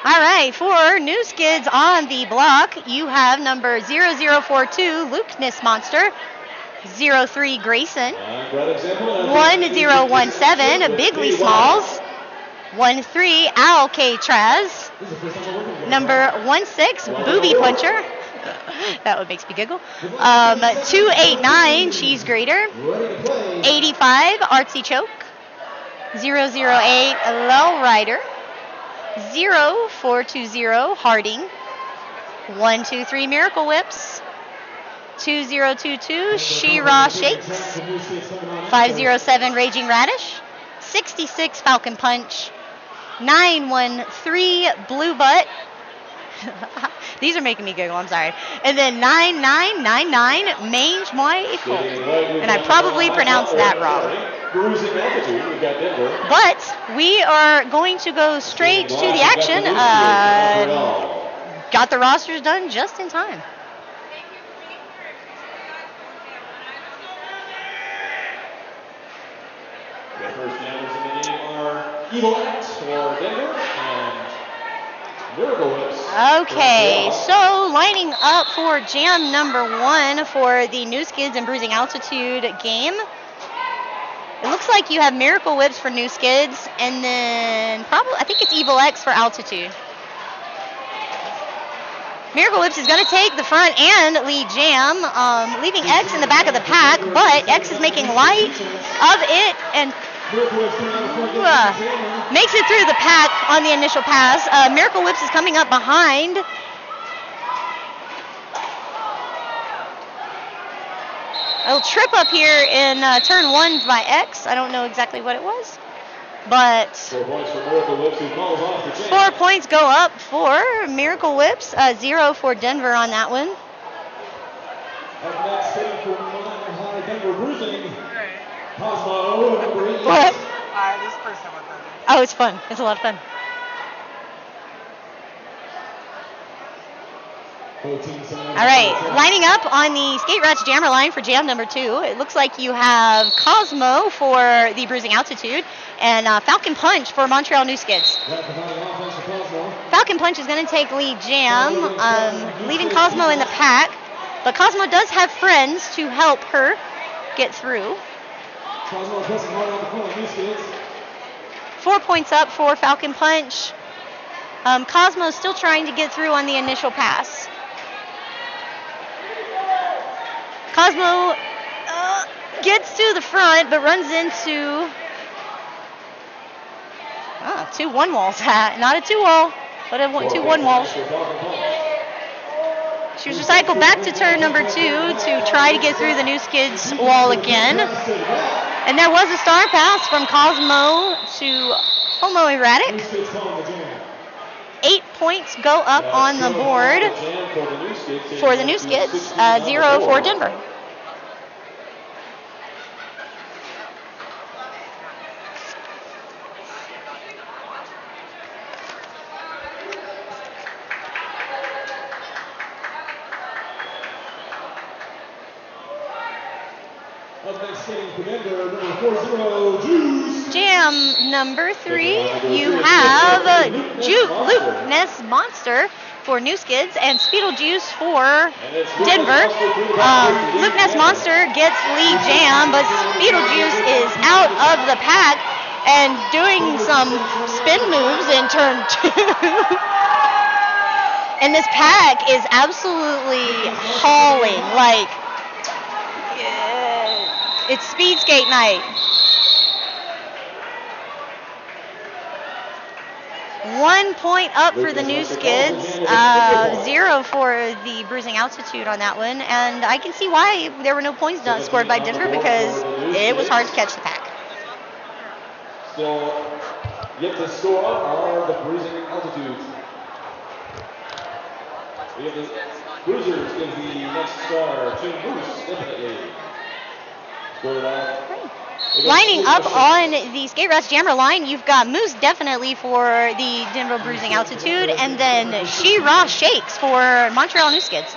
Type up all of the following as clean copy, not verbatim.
All right, for new skids on the block, you have number 0042, Luke Monster, 03 Grayson, 1017, Bigley Smalls, 13 Al K. Traz, number 16, Booby Puncher. That one makes me giggle. 289, Cheese Grater, 85, Artsy Choke, 008, Low Rider, 0420, Harding, 123, Miracle Whips, 2022, She-Ra Shakes, 507, Raging Radish, 66, Falcon Punch, 913, Blue Butt. These are making me giggle, I'm sorry. And then 9999, Mange Moi Echo. And I probably pronounced that wrong. But we are going to go straight to the action. Got the rosters done just in time. The first numbers in the game are Evil X for Denver and Miracle Whips. Okay, so lining up for jam number 1 for the New Skids and Bruising Altitude game. It looks like you have Miracle Whips for New Skids, and then I think it's Evil X for Altitude. Miracle Whips is going to take the front and lead jam, leaving X in the back of the pack, but X is making light of it and makes it through the pack on the initial pass. Miracle Whips is coming up behind. A little trip up here in turn 1 by X. I don't know exactly what it was. But 4 points for Miracle Whips, who calls off the chain. 4 points go up for Miracle Whips. 0 for Denver on that one. Up next, hitting for High Denver Bruising. Cosmo, number 8. What? This is the first time I've done it. Oh, it's fun. It's a lot of fun. All right, lining up on the Skate Rats Jammer line for jam number 2. It looks like you have Cosmo for the Bruising Altitude and Falcon Punch for Montreal New Skids. Falcon Punch is going to take lead jam, leaving Cosmo in the pack, but Cosmo does have friends to help her get through. 4 points up for Falcon Punch. Cosmo still trying to get through on the initial pass. Cosmo gets to the front, but runs into 2 1 walls. Not a 2 wall, but 2 1 walls. She was recycled back to turn number 2 to try to get through the New Skids wall again. And there was a star pass from Cosmo to Homo Erratic. 8 points go up on the board for the New Skids, 0 for Denver. Jam number 3, you have Luke Monster for New Skids and Speedlejuice for Denver. Luke Monster gets lead jam, but Speedlejuice is out of the pack and doing some spin moves in turn 2. And this pack is absolutely hauling, like it's speed skate night. 1 point up for the New Skids, 0 for the Bruising Altitude on that one, and I can see why there were no points scored by Denver because it was hard to catch the pack. Still yet to score are the Bruising Altitudes. We have the Bruisers in the next star, Team Moose, definitely. Lining up on the Skate Rats Jammer line, you've got Moose definitely for the Denver Bruising Altitude, and then She-Ra Shakes for Montreal New Skids.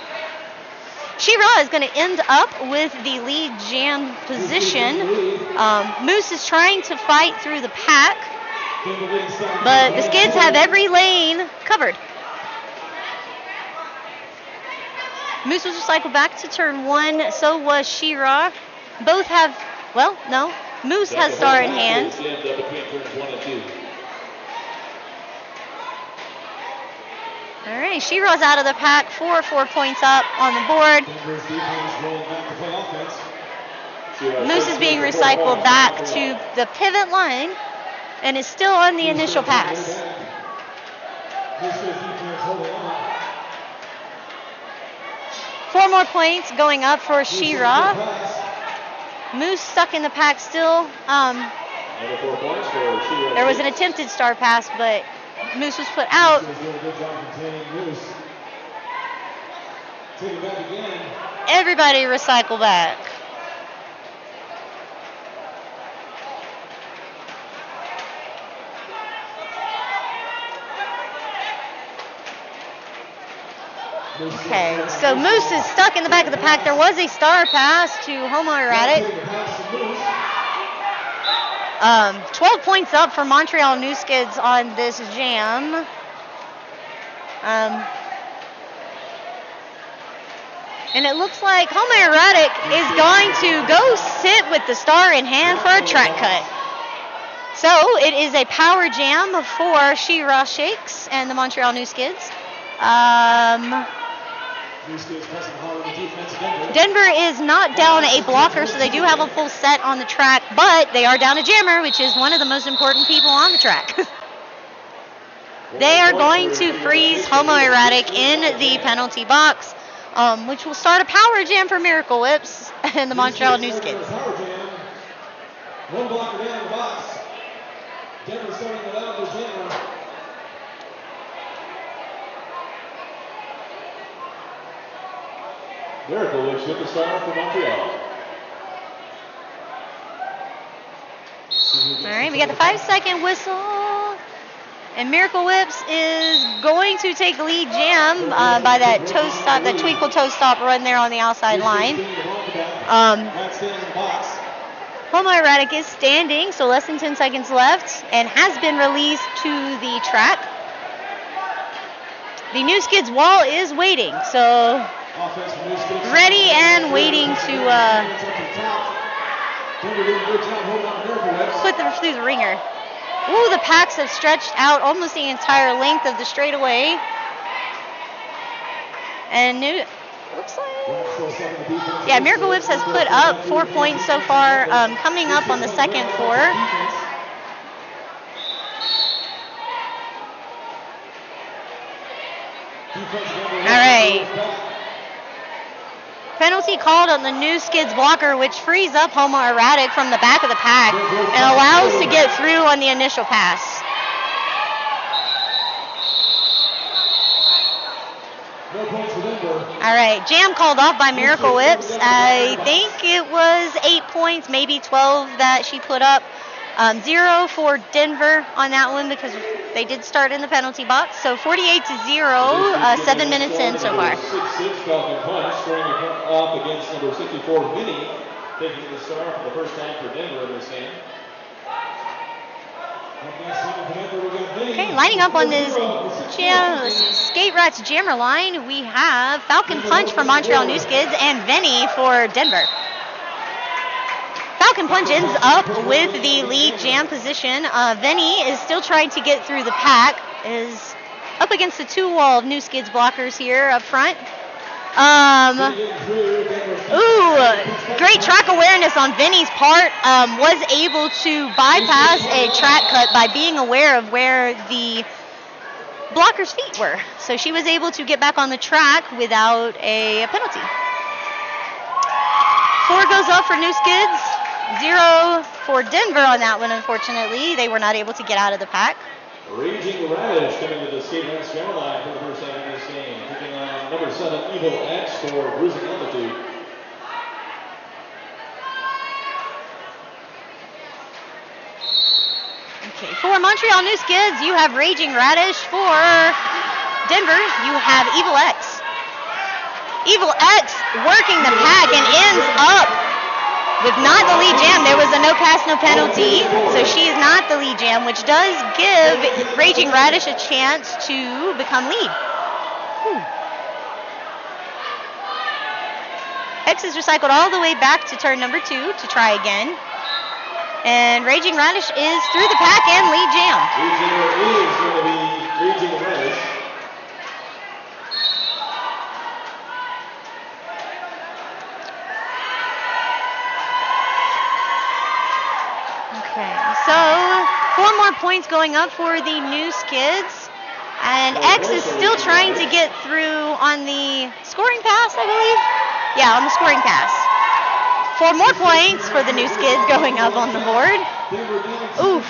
She-Ra is going to end up with the lead jam position. Moose is trying to fight through the pack, but the Skids have every lane covered. Moose was recycled back to turn 1. So was She-Ra. Both have, well, no. Moose has star in hand. All right, She-Ra's out of the pack. 4 points up on the board. Moose is being recycled back to the pivot line and is still on the initial pass. Four more points going up for She-Ra. Moose stuck in the pack still. There was an attempted star pass, but Moose was put out. Everybody recycle back. Okay, so Moose is stuck in the back of the pack. There was a star pass to homoerotic. 12 points up for Montreal New Skids on this jam. And it looks like homoerotic is going to go sit with the star in hand for a track cut. So it is a power jam for She-Ra Shakes and the Montreal New Skids. Denver is not down a blocker, so they do have a full set on the track, but they are down a jammer, which is one of the most important people on the track. They are going to freeze homoerotic in the penalty box, which will start a power jam for Miracle Whips and the Montreal New Skids. One blocker down in the box. Denver starting without the jammer. Miracle Whips with the star for Montreal. All right, we got the 5-second whistle. And Miracle Whips is going to take the lead jam by that toe stop, that twinkle toe stop run there on the outside line. Homoerotic is standing, so less than 10 seconds left, and has been released to the track. The New Skids wall is waiting, so ready and waiting to put them through the ringer. Ooh, the packs have stretched out almost the entire length of the straightaway. And looks like, yeah, Miracle Whips has put up 4 points so far, coming up on the second 4. All right. Penalty called on the New Skids blocker, which frees up homoerotic from the back of the pack and allows to get through on the initial pass. All right, jam called off by Miracle Whips. I think it was 8 points, maybe 12 that she put up. 0 for Denver on that one because they did start in the penalty box. So 48-0, 7 minutes in so far. 6-6 Falcon Punch, scoring off against number 64, Minnie, taking the star for the first time for Denver in this game. Okay, lining up on this Skate Rats Jammer line, we have Falcon Punch for Montreal New Skids and Vinny for Denver. Falcon Punch ends up with the lead jam position. Vinny is still trying to get through the pack, is up against the 2 wall of New Skids blockers here up front. Great track awareness on Vinny's part. Was able to bypass a track cut by being aware of where the blocker's feet were. So she was able to get back on the track without a penalty. 4 goes up for New Skids. 0 for Denver on that one, unfortunately. They were not able to get out of the pack. Raging Radish coming to the Skate Rats Jammer line for the first time in this game. Taking on number 7, Evil X for Bruising Altitude. Okay, for Montreal New Skids, you have Raging Radish. For Denver, you have Evil X. Evil X working the pack and ends up with not the lead jam. There was a no pass, no penalty, so she is not the lead jam, which does give Raging Radish a chance to become lead. X is recycled all the way back to turn number 2 to try again. And Raging Radish is through the pack and lead jam. Lead jammer is going to be Raging Radish. Okay, so 4 more points going up for the new Skids. And X is still trying to get through on the scoring pass, I believe. Yeah, on the scoring pass. 4 more points for the new Skids going up on the board. Oof.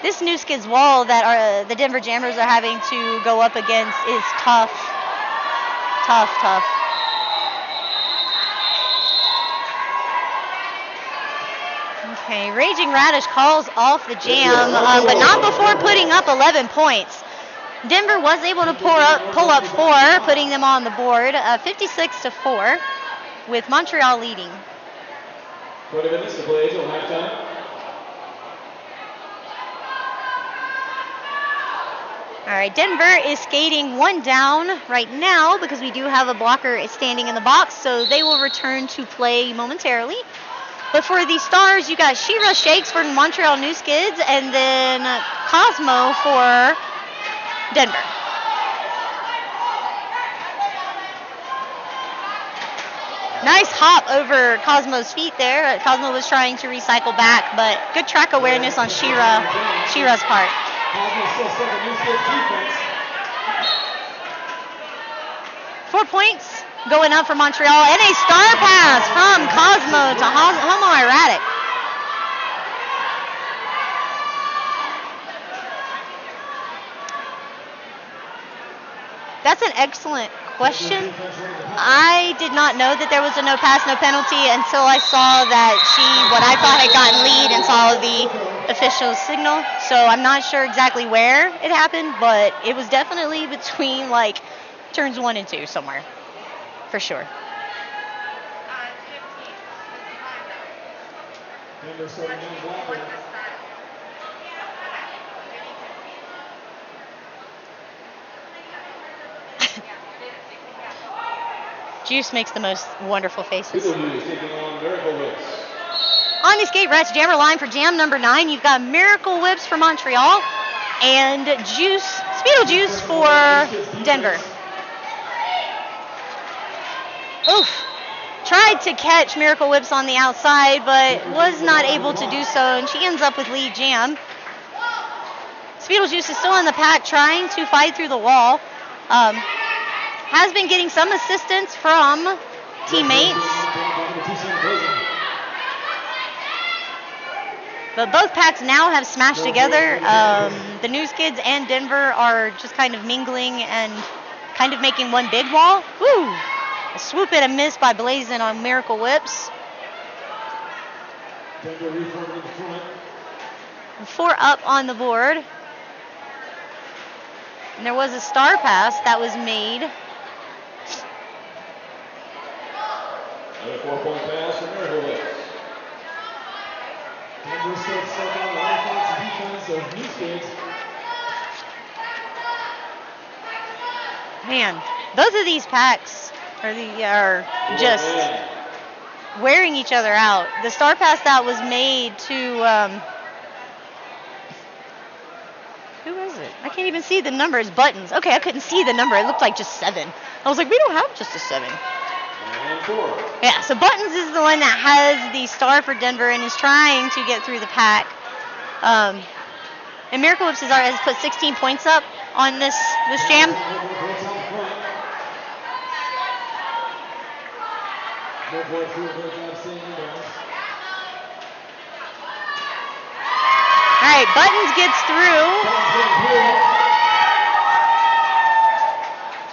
This new Skids wall that the Denver Jammers are having to go up against is tough. Tough. Okay, Raging Radish calls off the jam, but not before putting up 11 points. Denver was able to pull up 4, putting them on the board, 56-4, with Montreal leading. 20 minutes to play until halftime. All right, Denver is skating 1 down right now because we do have a blocker standing in the box, so they will return to play momentarily. But for the Stars, you got She-Ra Shakes for Montreal New Skids and then Cosmo for Denver. Nice hop over Cosmo's feet there. Cosmo was trying to recycle back, but good track awareness on She-Ra's part. Cosmo still stuck in New Skids defense. 4 points going up for Montreal, and a star pass from Cosmo to homoerotic. That's an excellent question. I did not know that there was a no pass, no penalty until I saw that what I thought had gotten lead and saw the official signal. So I'm not sure exactly where it happened, but it was definitely between turns 1 and 2 somewhere, for sure. Juice makes the most wonderful faces. On the Skate Rats Jammer line for jam number 9, you've got Miracle Whips for Montreal and Speedo Juice for Denver. Oof. Tried to catch Miracle Whips on the outside, but was not able to do so, and she ends up with lead jam. Speedo Juice is still in the pack, trying to fight through the wall. Has been getting some assistance from teammates. But both packs now have smashed together. The News Kids and Denver are just kind of mingling and kind of making one big wall. Woo! A swoop and a miss by Blazin on Miracle Whips. 4 up on the board. And there was a star pass that was made. Another 4-point pass from Miracle Whips. Denver still stuck on the offense defense of New Skids. Man, both of these packs are just wearing each other out. The star pass that was made to who is it? I can't even see the numbers. Buttons. Okay, I couldn't see the number. It looked like just 7. I was like, we don't have just a 7. And 4. Yeah, so Buttons is the one that has the star for Denver and is trying to get through the pack. And Miracle Whips has put 16 points up on this jam. All right, Buttons gets through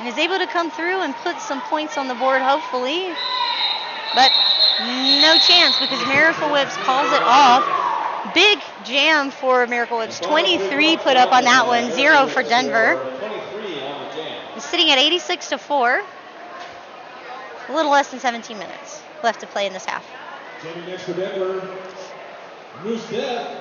and is able to come through and put some points on the board, hopefully. But no chance because Miracle Whips calls it off. Big jam for Miracle Whips. 23 put up on that one, 0 for Denver. It's sitting at 86-4. A little less than 17 minutes left to play in this half. Standing next for Denver, Moose Death.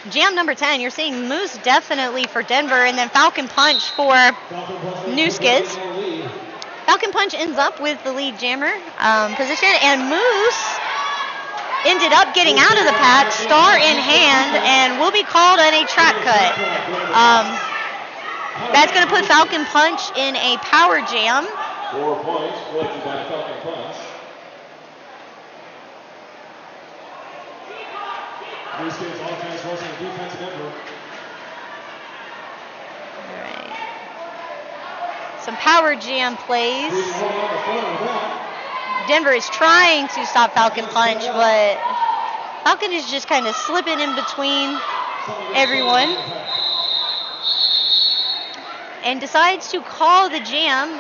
Jam number 10, you're seeing Moose definitely for Denver, and then Falcon Punch for New Skids. Falcon Punch ends up with the lead jammer position, and Moose ended up getting out of the pack, star in hand, and will be called on a track cut. That's going to put Falcon Punch in a power jam. 4 points collected by Falcon Punch. New Skids offense versus defense Denver. All right. Some power jam plays. Denver is trying to stop Falcon Punch, but Falcon is just kind of slipping in between everyone and decides to call the jam.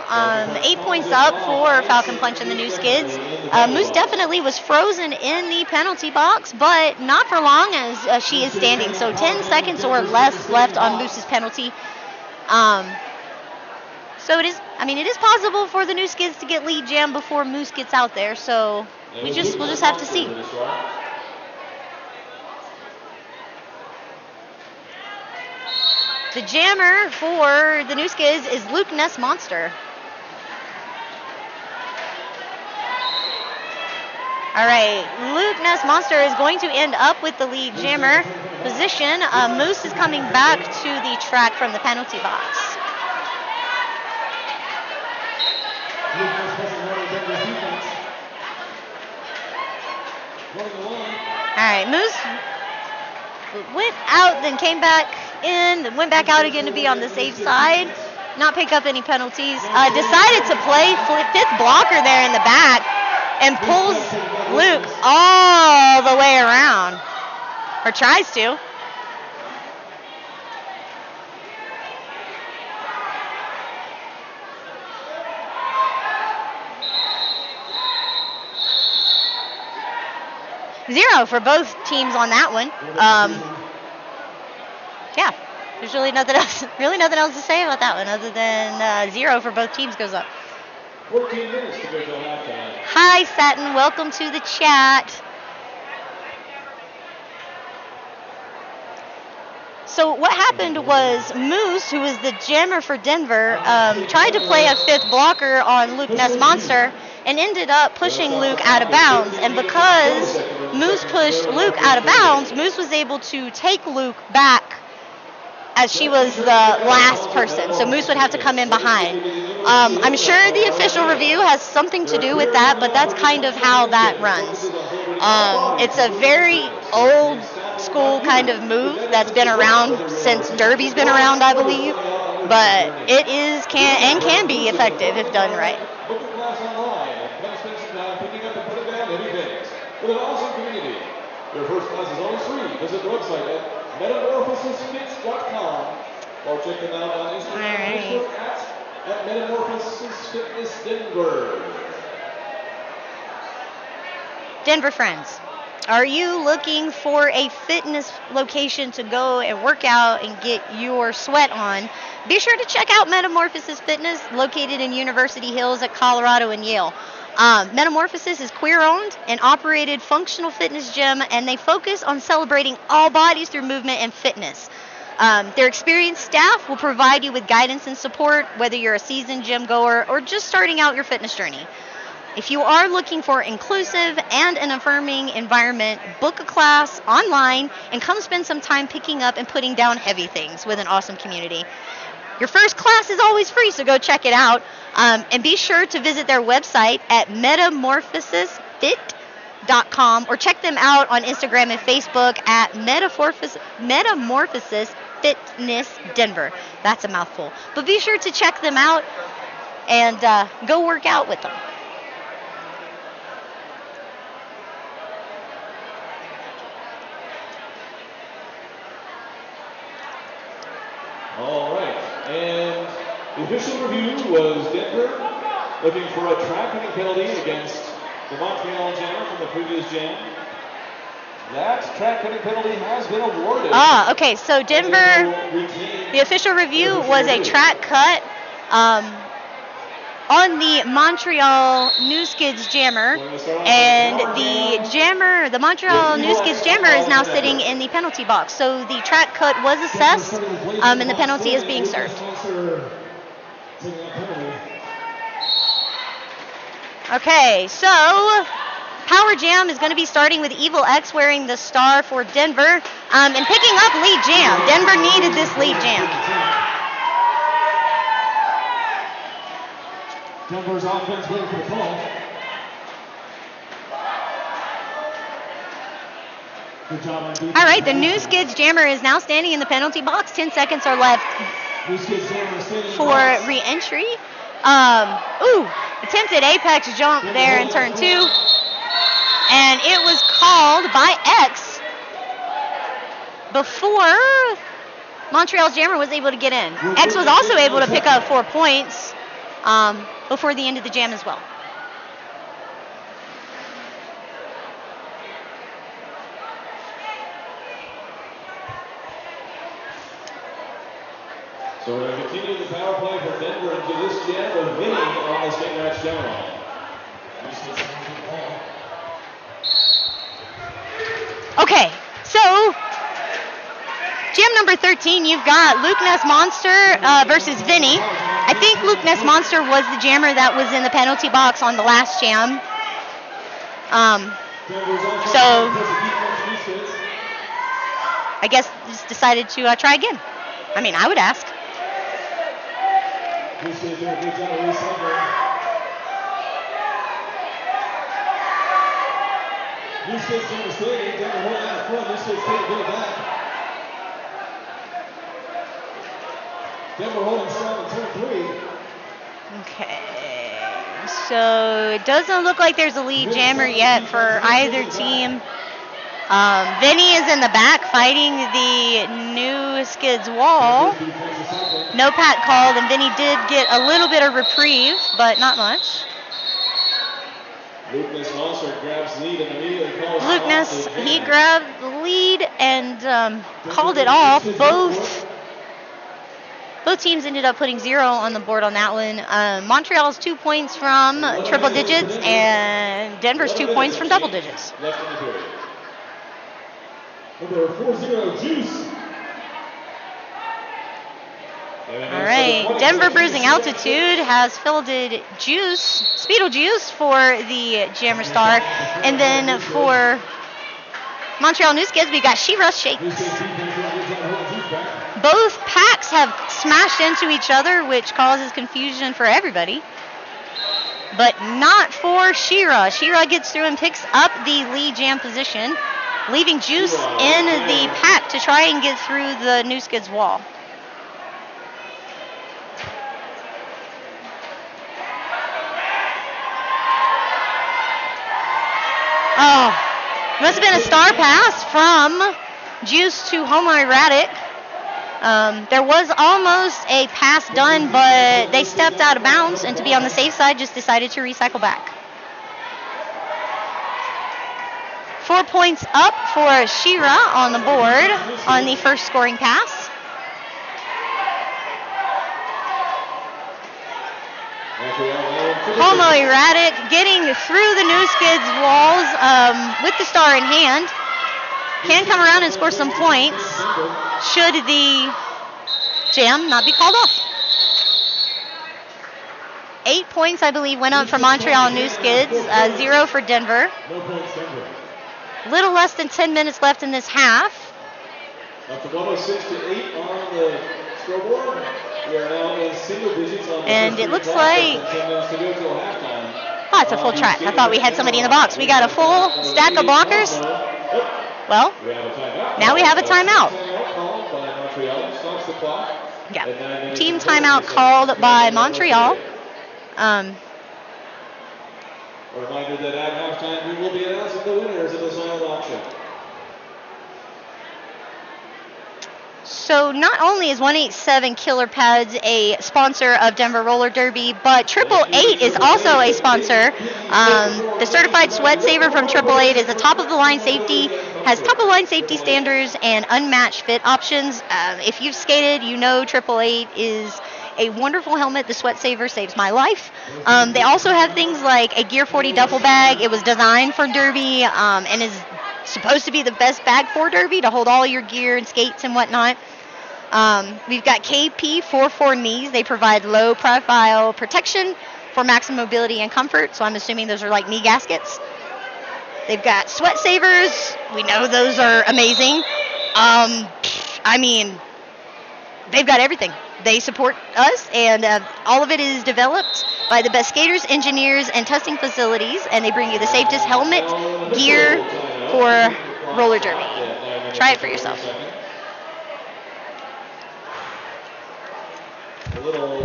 8 points up for Falcon Punch and the New Skids. Moose definitely was frozen in the penalty box, but not for long as she is standing. So 10 seconds or less left on Moose's penalty. So it is possible for the New Skids to get lead jam before Moose gets out there. So we'll just have to see. The jammer for the New Skids is Luke Ness Monster. All right, Luke Ness Monster is going to end up with the lead jammer position. Moose is coming back to the track from the penalty box. All right, Moose went out, then came back in, then went back out again to be on the safe side, not pick up any penalties. Decided to play fifth blocker there in the back and pulls Luke all the way around, or tries to. Zero for both teams on that one. Yeah, there's really nothing else to say about that one other than 0 for both teams goes up. 14 minutes to go till halftime. Hi, Satin. Welcome to the chat. So what happened was Moose, who was the jammer for Denver, tried to play a fifth blocker on Luke Ness Monster and ended up pushing Luke out of bounds. And because Moose pushed Luke out of bounds, Moose was able to take Luke back as she was the last person. So Moose would have to come in behind. I'm sure the official review has something to do with that, but that's kind of how that runs. It's a very old school kind of move that's been around since Derby's been around, I believe. But it is can be effective if done right. With an awesome community. Their first class is always free. Visit the website at metamorphosisfits.com or check them out on Instagram and Facebook at Metamorphosis Fitness Denver. Denver friends, are you looking for a fitness location to go and work out and get your sweat on? Be sure to check out Metamorphosis Fitness, located in University Hills at Colorado and Yale. Metamorphosis is queer-owned and operated functional fitness gym, and they focus on celebrating all bodies through movement and fitness. Their experienced staff will provide you with guidance and support, whether you're a seasoned gym goer or just starting out your fitness journey. If you are looking for inclusive and an affirming environment, book a class online and come spend some time picking up and putting down heavy things with an awesome community. Your first class is always free, so go check it out. And be sure to visit their website at metamorphosisfit.com or check them out on Instagram and Facebook at Metamorphosis Fitness Denver. That's a mouthful. But be sure to check them out and go work out with them. All right, and the official review was Denver looking for a tracking penalty against the Montreal Jam from the previous jam. That track cutting penalty has been awarded. Okay, so Denver, the official review was a track cut on the Montreal New Skids jammer, and the Montreal New Skids jammer is now sitting in the penalty box. So the track cut was assessed, and the penalty is being served. Okay, so Power Jam is going to be starting with Evil X wearing the star for Denver, and picking up lead jam. Denver needed this lead jam. Denver's offense waiting for the call. Good job on defense. All right, the New Skids jammer is now standing in the penalty box. 10 seconds are left for re-entry. Attempted apex jump there in turn 2. And it was called by X before Montreal's jammer was able to get in. X was also able to pick up 4 points before the end of the jam as well. So we're going to continue the power play for Denver into this jam with Vinny on the state match jam line. Okay, so jam number 13, you've got Luke Ness Monster versus Vinny. I think Luke Ness Monster was the jammer that was in the penalty box on the last jam. So I guess just decided to try again. I mean, I would ask. New State's in the stadium, Denver holding out front, New State's taking it back. Denver holding strong in turn 3. Okay, so it doesn't look like there's a lead jammer yet for either team. Vinny is in the back fighting the New Skids wall. No pat called, and Vinny did get a little bit of reprieve, but not much. Luke Ness Monster grabs lead and immediately calls Luke Ness, he grabbed the lead and called it off. Both teams ended up putting 0 on the board on that one. Montreal's 2 points from triple digits, and Denver's 2 points from double digits. Number 40, Juice. All right, Denver Bruising Altitude has fielded Speedle Juice for the Jammer Star, and then for Montreal New Skids, we got She-Ra Shakes. Both packs have smashed into each other, which causes confusion for everybody, but not for She-Ra. She-Ra gets through and picks up the lead jam position, leaving Juice in the pack to try and get through the New Skids wall. Oh, must have been a star pass from Juice to homoerotic. There was almost a pass done, but they stepped out of bounds, and to be on the safe side, just decided to recycle back. 4 points up for She-Ra on the board on the first scoring pass. Homoerotic getting through the New Skids walls with the star in hand. Can come around and score some points should the jam not be called off. 8 points, I believe, went up for Montreal New Skids, 0 for Denver. Little less than 10 minutes left in this half. After 106 to 8 on the scoreboard, we are now in single digits on the and it looks like, it's a full track. I thought we had somebody in the box. We got a full stack of blockers. Well, now we have a timeout. Yeah, team timeout called by Montreal. A reminder that at halftime we will be announcing the winners of the silent auction. So not only is 187 Killer Pads a sponsor of Denver Roller Derby, but 888 is also a sponsor. The certified sweat saver from 888 is a top-of-the-line safety has top-of-line safety standards and unmatched fit options. If you've skated, you know 888 is a wonderful helmet. The Sweat Saver saves my life. They also have things like a Gear 40 duffel bag. It was designed for Derby and is supposed to be the best bag for Derby to hold all your gear and skates and whatnot. We've got KP44 knees. They provide low-profile protection for maximum mobility and comfort, so I'm assuming those are like knee gaskets. They've got Sweat Savers. We know those are amazing. I mean, they've got everything. They support us, and all of it is developed by the best skaters, engineers, and testing facilities, and they bring you the safest helmet, gear for roller derby. Try it for yourself. A little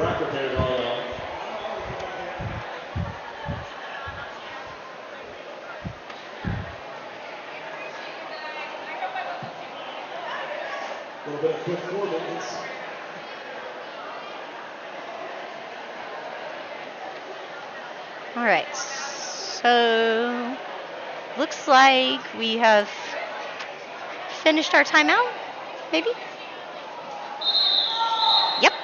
rapid there going on. A little bit of quick movements. All right, so looks like we have finished our timeout, maybe? Yep.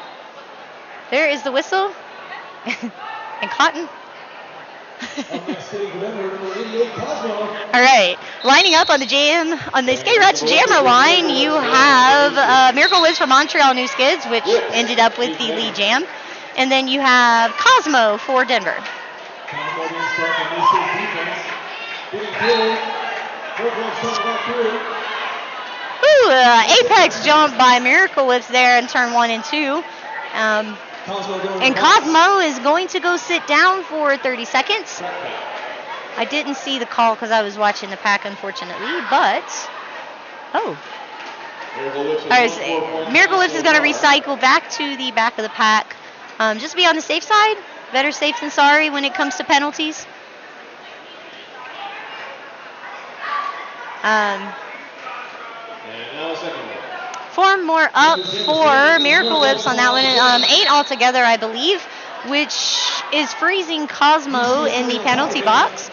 There is the whistle. And Cotton. All right, lining up on the Skate Rats Jammer line, you have Miracle Whips from Montreal New Skids, which ended up with the lead jam. And then you have Cosmo for Denver. Ooh, apex jump by Miracle Whips there in turn 1 and 2. And Cosmo is going to go sit down for 30 seconds. I didn't see the call because I was watching the pack, unfortunately, but... Oh. Miracle Whips is going to recycle back to the back of the pack. Just be on the safe side. Better safe than sorry when it comes to penalties. And now second. 4 more up for Miracle Whips on that one. 8 altogether, I believe, which is freezing Cosmo in the penalty box.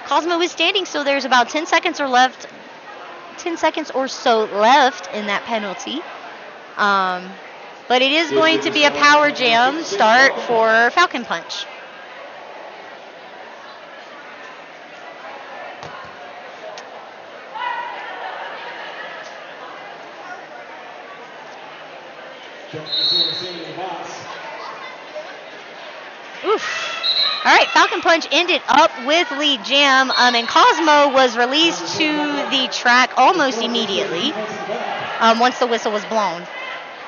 Cosmo is standing, so there's about 10 seconds or so left in that penalty. But it is going to be a power jam start for Falcon Punch. Oof. All right, Falcon Punch ended up with lead jam, and Cosmo was released to the track almost immediately once the whistle was blown.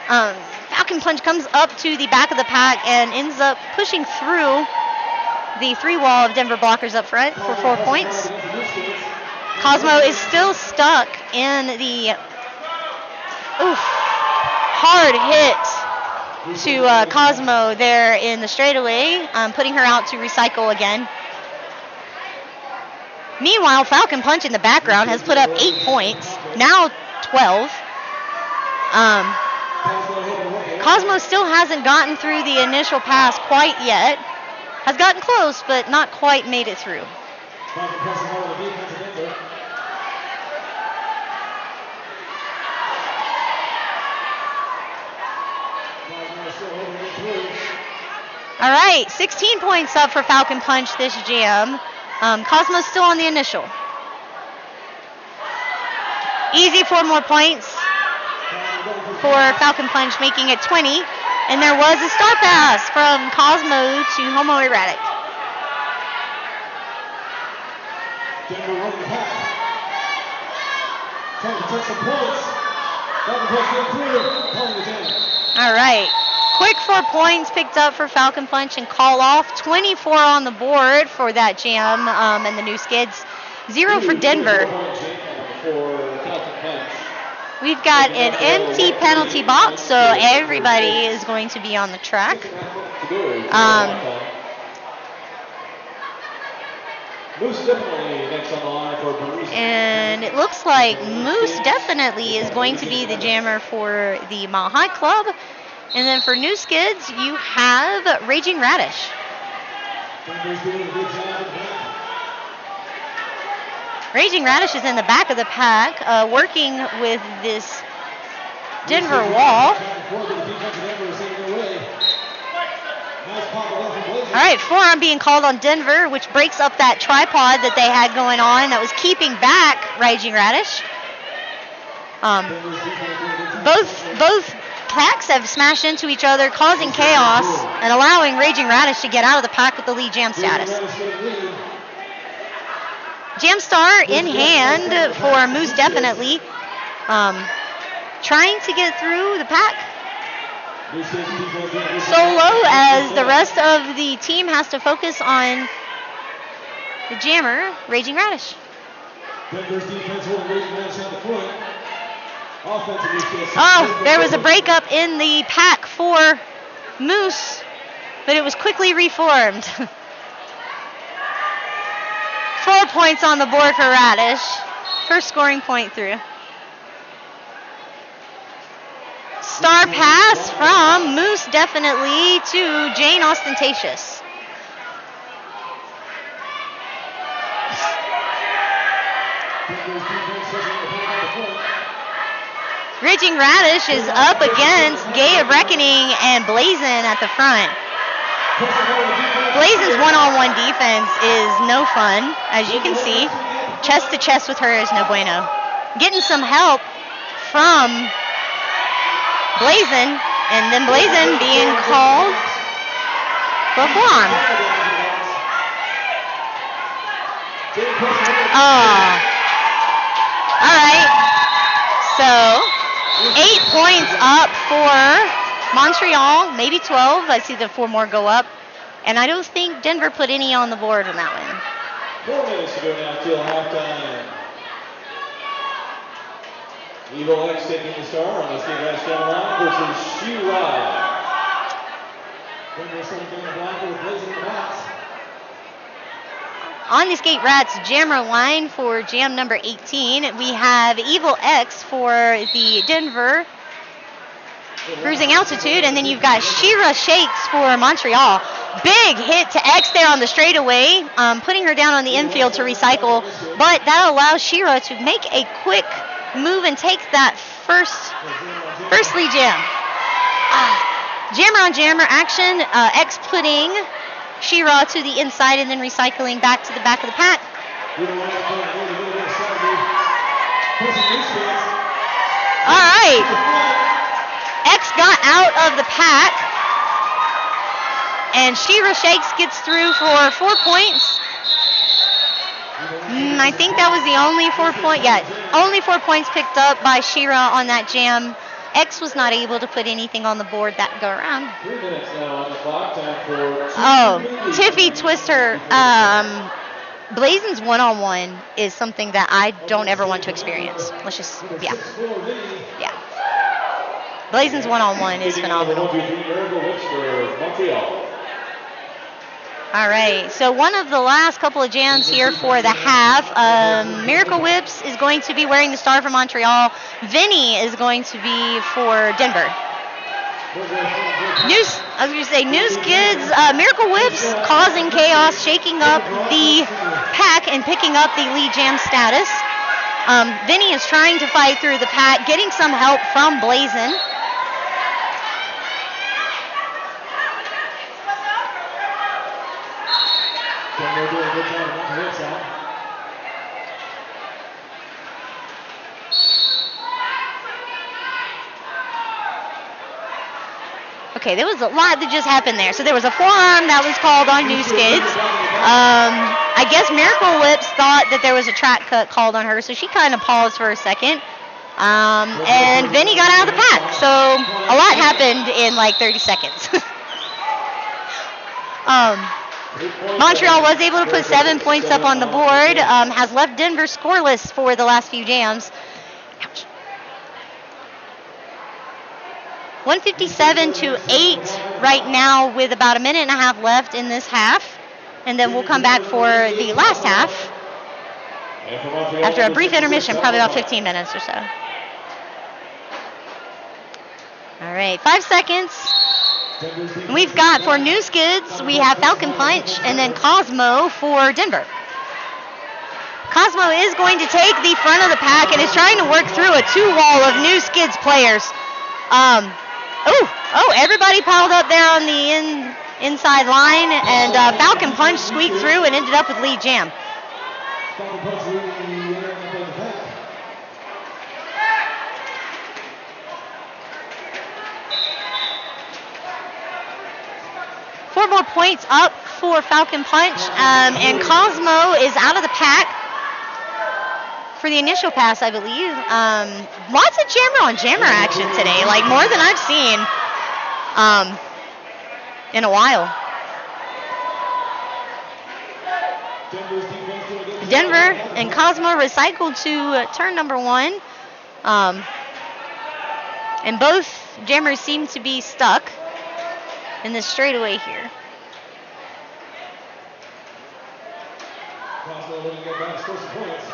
Falcon Punch comes up to the back of the pack and ends up pushing through the 3 wall of Denver blockers up front for 4 points. Cosmo is still stuck in the hard hit to Cosmo there in the straightaway, putting her out to recycle again. Meanwhile, Falcon Punch in the background has put up 8 points, now 12. Cosmo still hasn't gotten through the initial pass quite yet. Has gotten close, but not quite made it through. All right, 16 points up for Falcon Punch this jam. Cosmo's still on the initial. Easy 4 more points for Falcon Punch, making it 20. And there was a star pass from Cosmo to Homo Erratic. All right. Quick 4 points picked up for Falcon Punch and call off. 24 on the board for that jam and the new skids. 0 for Denver. We've got an empty penalty box, so everybody is going to be on the track. And it looks like Moose definitely is going to be the jammer for the Mile High Club. And then for new skids, you have Raging Radish. Raging Radish is in the back of the pack, working with this Denver wall. All right, forearm being called on Denver, which breaks up that tripod that they had going on that was keeping back Raging Radish. Both packs have smashed into each other, causing chaos and allowing Raging Radish to get out of the pack with the lead jam status. Jam Star in hand for Moose definitely. Trying to get through the pack solo as the rest of the team has to focus on the jammer, Raging Radish. Oh, there was a breakup in the pack for Moose, but it was quickly reformed. 4 points on the board for Radish. First scoring point through. Star pass from Moose definitely to Jane Ostentatious. Raging Radish is up against Gay of Reckoning and Blazin at the front. Blazin's one-on-one defense is no fun, as you can see. Chest to chest with her is no bueno. Getting some help from Blazin, and then Blazin being called for a forearm. All right. So 8 points up for Montreal, maybe 12. I see the 4 more go up. And I don't think Denver put any on the board on that one. 4 minutes to go now till halftime. Evil X taking the star on the Steve Radish down line versus She-Ra. On the Skate Rats jammer line for jam number 18, we have Evil X for the Denver Cruising Altitude, and then you've got She-Ra Shakes for Montreal. Big hit to X there on the straightaway, putting her down on the infield to recycle, but that allows She-Ra to make a quick move and take that first lead jam. Jammer on jammer action, X putting She-Ra to the inside and then recycling back to the back of the pack. All right. X got out of the pack, and She-Ra Shakes gets through for 4 points. I think that was the only 4 point. Yeah, only 4 points picked up by She-Ra on that jam. X was not able to put anything on the board that go around. 3 minutes now on the clock. Time for Tiffy Twister. Blazin's one-on-one is something that I don't ever want to experience. Let's just, yeah. Blazin's one-on-one is phenomenal. All right, so one of the last couple of jams here for the half. Miracle Whips is going to be wearing the star for Montreal. Vinny is going to be for Denver. New Skids, Miracle Whips causing chaos, shaking up the pack and picking up the lead jam status. Vinny is trying to fight through the pack, getting some help from Blazin. Okay, there was a lot that just happened there. So there was a forearm that was called on New Skids. I guess Miracle Whips thought that there was a track cut called on her, so she kind of paused for a second. And Vinny got out of the pack. So a lot happened in like 30 seconds. Montreal was able to put 7 points up on the board, has left Denver scoreless for the last few jams. Ouch. 157-8 right now with about a minute and a half left in this half. And then we'll come back for the last half after a brief intermission, probably about 15 minutes or so. All right, 5 seconds. We've got for New Skids, we have Falcon Punch and then Cosmo for Denver. Cosmo is going to take the front of the pack and is trying to work through a two-wall of New Skids players. Everybody piled up there on the inside line, and Falcon Punch squeaked through and ended up with lead jam. Falcon Punch leading the pack. 4 more points up for Falcon Punch, and Cosmo is out of the pack for the initial pass, I believe. Lots of jammer-on-jammer action today, like more than I've seen in a while. Denver and Cosmo recycled to turn number 1. And both jammers seem to be stuck in this straightaway here. Cosmo looking to get back first points.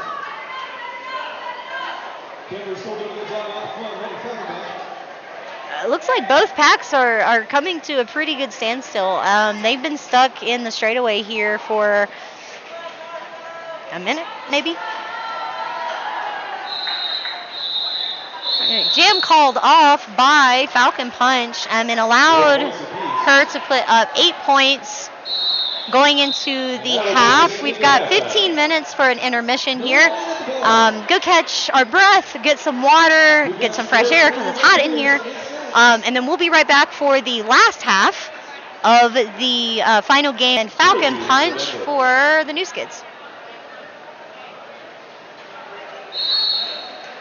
Denver still doing a good job out front, running Falcon back. Looks like both packs are coming to a pretty good standstill. They've been stuck in the straightaway here for a minute, maybe. Jam called off by Falcon Punch and allowed her to put up 8 points going into the half. We've got 15 minutes for an intermission here. Go catch our breath, get some water, get some fresh air because it's hot in here. And then we'll be right back for the last half of the final game and Falcon Punch for the New Skids.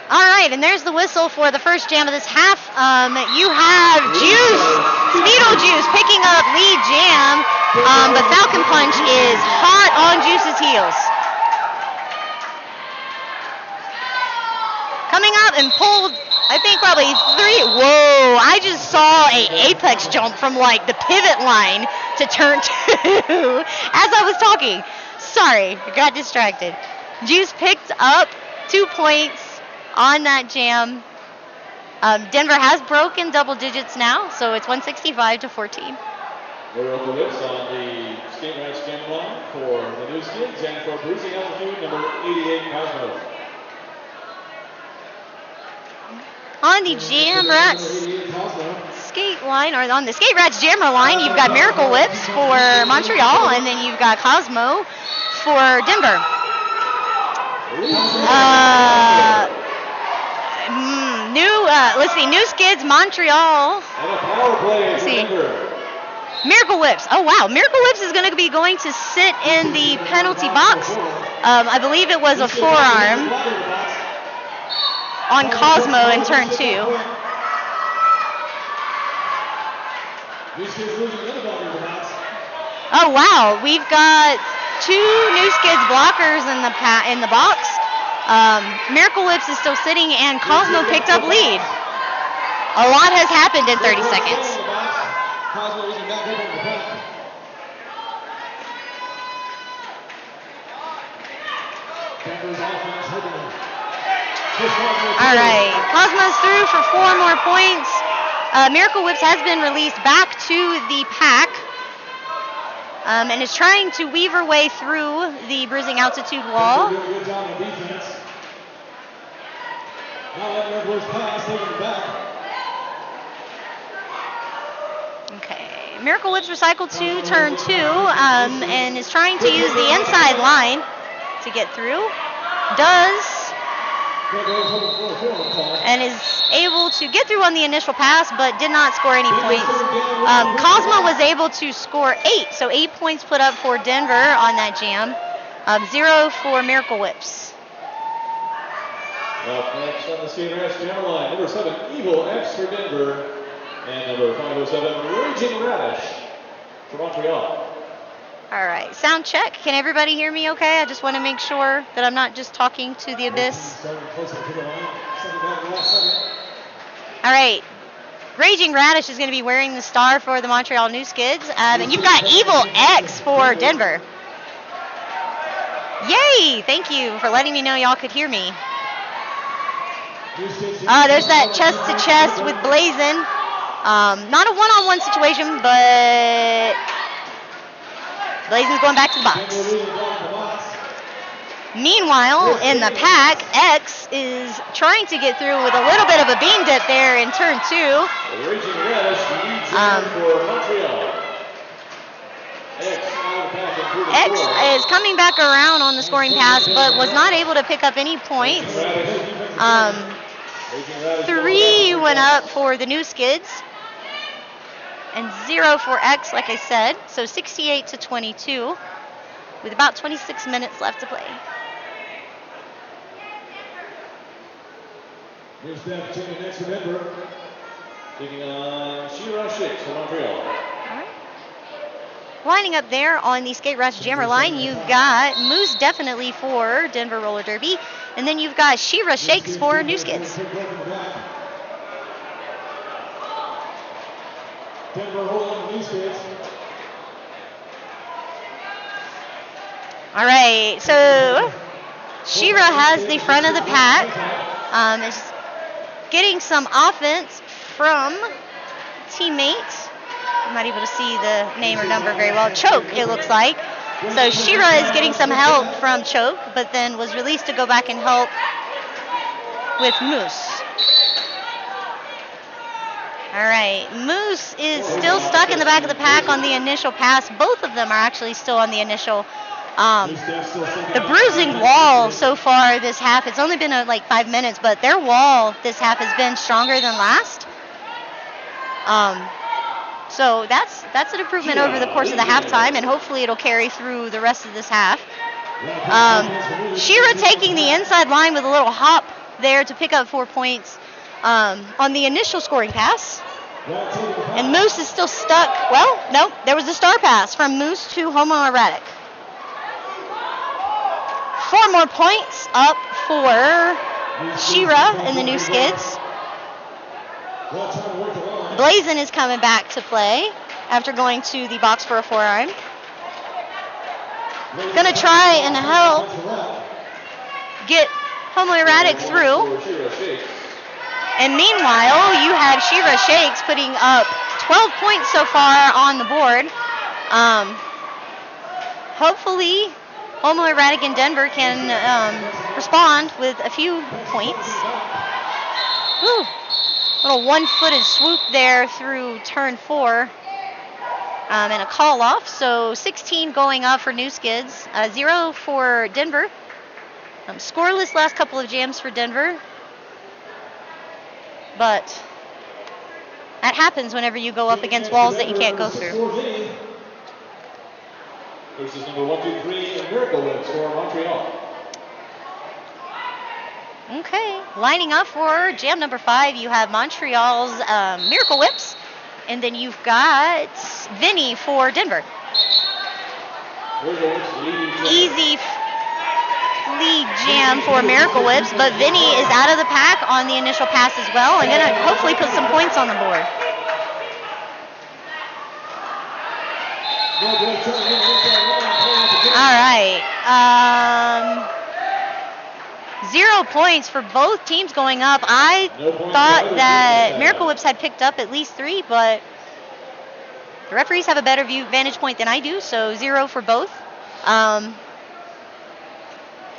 All right, and there's the whistle for the first jam of this half. You have Speedo Juice picking up lead jam, but Falcon Punch is hot on Juice's heels. Coming up and pulled, I think probably 3. Whoa, I just saw a apex jump from like the pivot line to turn 2 as I was talking. Sorry, I got distracted. Juice picked up 2 points on that jam. Denver has broken double digits now, so it's 165-14. We're on the whips on the skate match jam line for the New Skids and for bruising altitude number 88 Cosmo. On the Jam Rats skate line, or on the Skate Rats jammer line, you've got Miracle Whips for Montreal, and then you've got Cosmo for Denver. New Skids, Montreal. And a power play. Let's see. Miracle Whips. Oh, wow. Miracle Whips is going to be going to sit in the penalty box. I believe it was a forearm on Cosmo in turn 2. Oh, wow. We've got 2 New Skids blockers in the box. Miracle Whips is still sitting, and Cosmo picked up lead. A lot has happened in 30 seconds. All right, Cosmo's through for 4 more points. Miracle Whips has been released back to the pack and is trying to weave her way through the bruising altitude wall. Okay, Miracle Whips recycled to turn 2 and is trying to use the inside line to get through. And is able to get through on the initial pass, but did not score any points. Cosmo was able to score 8, so 8 points put up for Denver on that jam. 0 for Miracle Whips. Up next on the Skate Rats Jammer line, number 7, Evil X for Denver, and number 507, Raging Radish for Montreal. All right, sound check. Can everybody hear me okay? I just want to make sure that I'm not just talking to the abyss. All right, Raging Radish is going to be wearing the star for the Montreal New Skids, and you've got Evil X for Denver. Yay! Thank you for letting me know y'all could hear me. There's that chest-to-chest with Blazin'. Not a one-on-one situation, but Blazin's going back to the box. Meanwhile, in the pack, X is trying to get through with a little bit of a bean dip there in turn 2. The Raging Reddish leads for Montreal. X is coming back around on the scoring pass, but was not able to pick up any points. 3 went up for the New Skids, and 0 for X, like I said. So 68-22, with about 26 minutes left to play. Here's Steph checking next for Denver. Taking on Shira Shakes for Montreal. All right. Lining up there on the Skate Rush Jammer line, you've got Moose definitely for Denver Roller Derby, and then you've got Shira Shakes for New Skids. Denver rolling New Skids. All right, so Shira has the front of the pack. Is getting some offense from teammates. I'm not able to see the name or number very well. Choke, it looks like. So Shira is getting some help from Choke, but then was released to go back and help with Moose. All right, Moose is still stuck in the back of the pack on the initial pass. Both of them are actually still on the initial. The bruising wall so far this half, it's only been like 5 minutes, but their wall this half has been stronger than last. So that's an improvement over the course of the halftime, and hopefully it'll carry through the rest of this half. Shira taking the inside line with a little hop there to pick up 4 points on the initial scoring pass. And Moose is still stuck. Well, no, there was a star pass from Moose to homoerotic. 4 more points up for Shira and the New Skids. Blazin is coming back to play after going to the box for a forearm. Gonna try and help get homoerotic through. And meanwhile, you have Shira Shakes putting up 12 points so far on the board. Hopefully, homoerotic in Denver can respond with a few points. Whew. Little one-footed swoop there through turn 4 and a call off. So 16 going up for New Skids, 0 for Denver. Scoreless last couple of jams for Denver. But that happens whenever you go up against walls that you can't go through. Versus number 123, Miracle Whips for Montreal. Okay, lining up for jam number 5, you have Montreal's Miracle Whips, and then you've got Vinny for Denver. Easy lead jam for Miracle Whips, but Vinny is out of the pack on the initial pass as well, and gonna hopefully put some points on the board. All right. 0 points for both teams going up. I thought that Miracle Whips had picked up at least 3, but the referees have a better vantage point than I do, so 0 for both.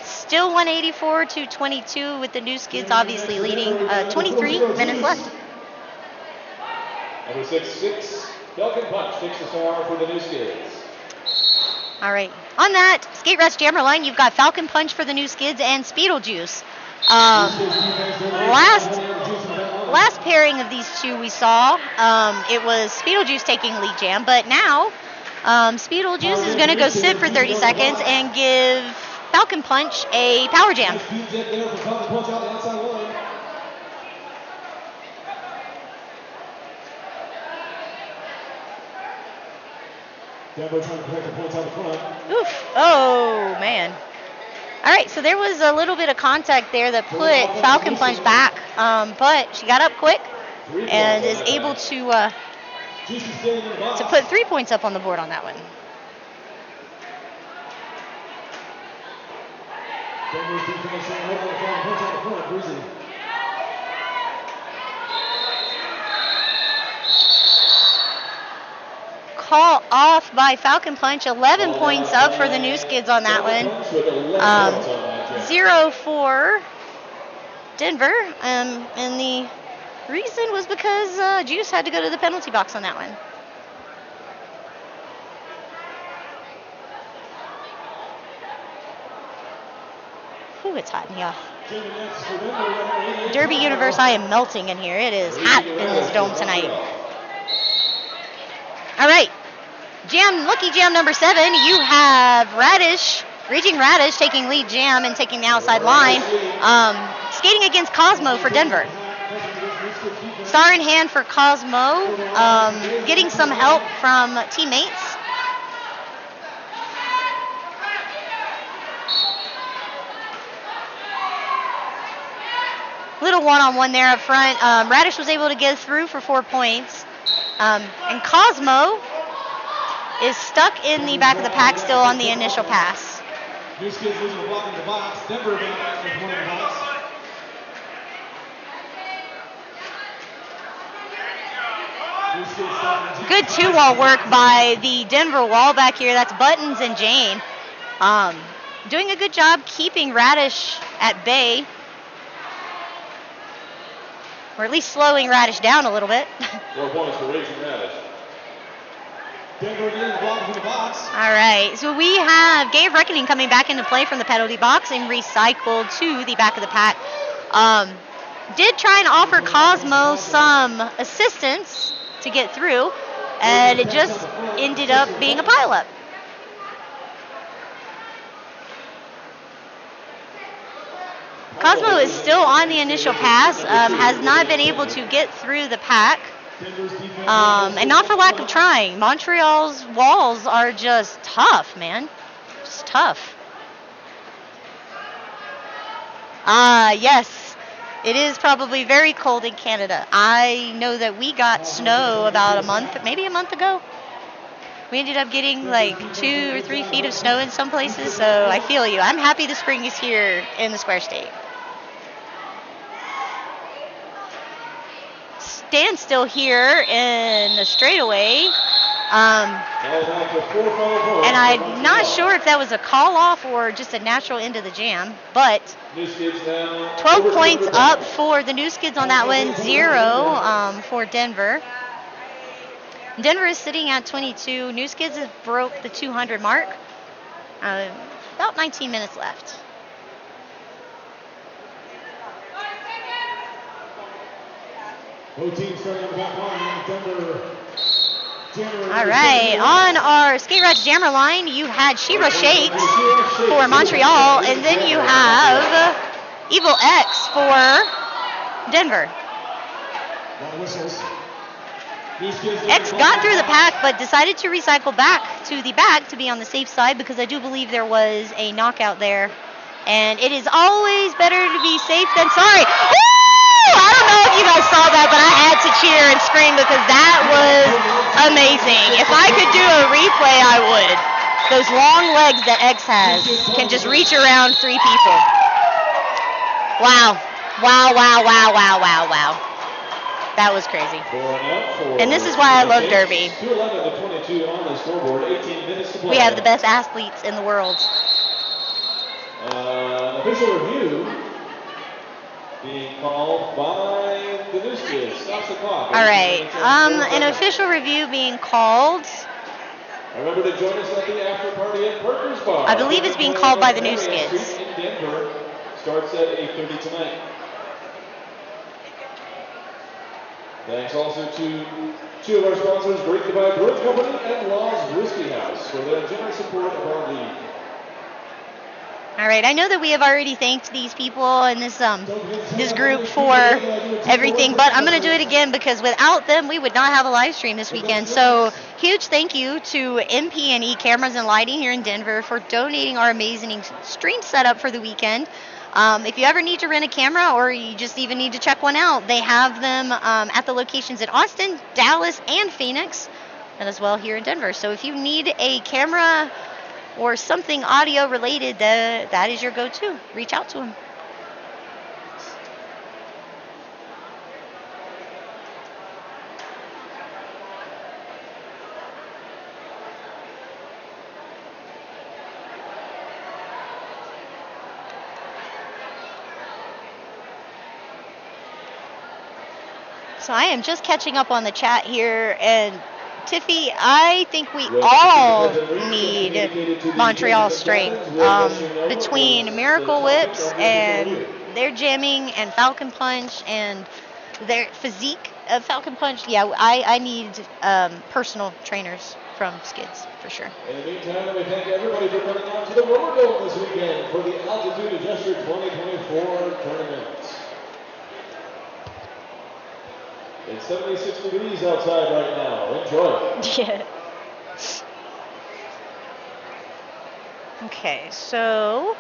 Still 184-22 with the New Skids obviously leading. 23 minutes left. Number 6, Falcon Punch takes the star for the New Skids. All right. On that Skate Rush Jammer line, you've got Falcon Punch for the New Skids and Speedlejuice. Last pairing of these two we saw, it was Speedlejuice taking lead jam, but now Speedlejuice is going to go sit for 30 seconds and give Falcon Punch a power jam. Oof. Oh, man. All right, so there was a little bit of contact there that put Falcon Punch back, but she got up quick and is able to put 3 points up on the board on that one. call off by Falcon Punch. 11 points up for the New Skids on that one. 0 for Denver. And the reason was because Juice had to go to the penalty box on that one. Ooh, it's hot in here. Derby Universe, I am melting in here. It is hot in this dome tonight. All right. Lucky Jam number 7, you have Raging Radish taking lead Jam and taking the outside line. Skating against Cosmo for Denver. Star in hand for Cosmo, getting some help from teammates. Little one-on-one there up front. Radish was able to get through for 4 points. And Cosmo is stuck in the back of the pack still on the initial pass. New Skids losing a block in the box. Denver back with one in the box. Good two-wall work by the Denver wall back here. That's Buttons and Jane. Doing a good job keeping Radish at bay. Or at least slowing Radish down a little bit. 4 points for Raging Radish. Denver getting the block in the box. All right, so we have Game of Reckoning coming back into play from the penalty box and recycled to the back of the pack. Did try and offer Cosmo some assistance to get through, and it just ended up being a pileup. Cosmo is still on the initial pass, has not been able to get through the pack, and not for lack of trying. Montreal's walls are just tough, man. Just tough. Yes, it is probably very cold in Canada. I know that we got snow about maybe a month ago. We ended up getting like 2 or 3 feet of snow in some places, so I feel you. I'm happy the spring is here in the Square State. Stand still here in the straightaway. And I'm not sure if that was a call off or just a natural end of the jam, but 12 points up for the New Skids on that one, 0 for Denver. Denver is sitting at 22. New Skids have broke the 200 mark. About 19 minutes left. Both teams starting on the back line. Denver. All right, on our Skate Rats Jammer line, you had Shira Shakes for Montreal, and then you have Evil X for Denver. X got through the pack, but decided to recycle back to the back to be on the safe side because I do believe there was a knockout there. And it is always better to be safe than sorry. Woo! I don't know if you guys saw that, but I had to cheer and scream because that was amazing. If I could do a replay, I would. Those long legs that X has can just reach around 3 people. Wow. Wow, wow, wow, wow, wow, wow. That was crazy. And this is why I love Derby. We have the best athletes in the world. Official review being called by the New Skids. Stops the clock. All right. An official review being called. Remember to join us at the after party at Parker's Bar. I believe it's being called by the New Skids. In Denver. Starts at 8:30 tonight. Thanks also to 2 of our sponsors, Great Divide Brewing Company and Law's Whiskey House, for their generous support of our league. All right, I know that we have already thanked these people and this group for everything, but I'm going to do it again because without them, we would not have a live stream this weekend. So huge thank you to MP&E Cameras and Lighting here in Denver for donating our amazing stream setup for the weekend. If you ever need to rent a camera or you just even need to check one out, they have them at the locations in Austin, Dallas, and Phoenix, and as well here in Denver. So if you need a camera or something audio related, that is your go-to. Reach out to them. So I am just catching up on the chat here, and Tiffy, I think we all need Montreal strength between Miracle Whips and their jamming and Falcon Punch and their physique of Falcon Punch. Yeah, I need personal trainers from Skids for sure. In the meantime, we thank everybody for coming out to the Roller Dome this weekend for the Altitude Adjuster 2024 tournament. It's 76 degrees outside right now. Enjoy. Yeah. Okay, so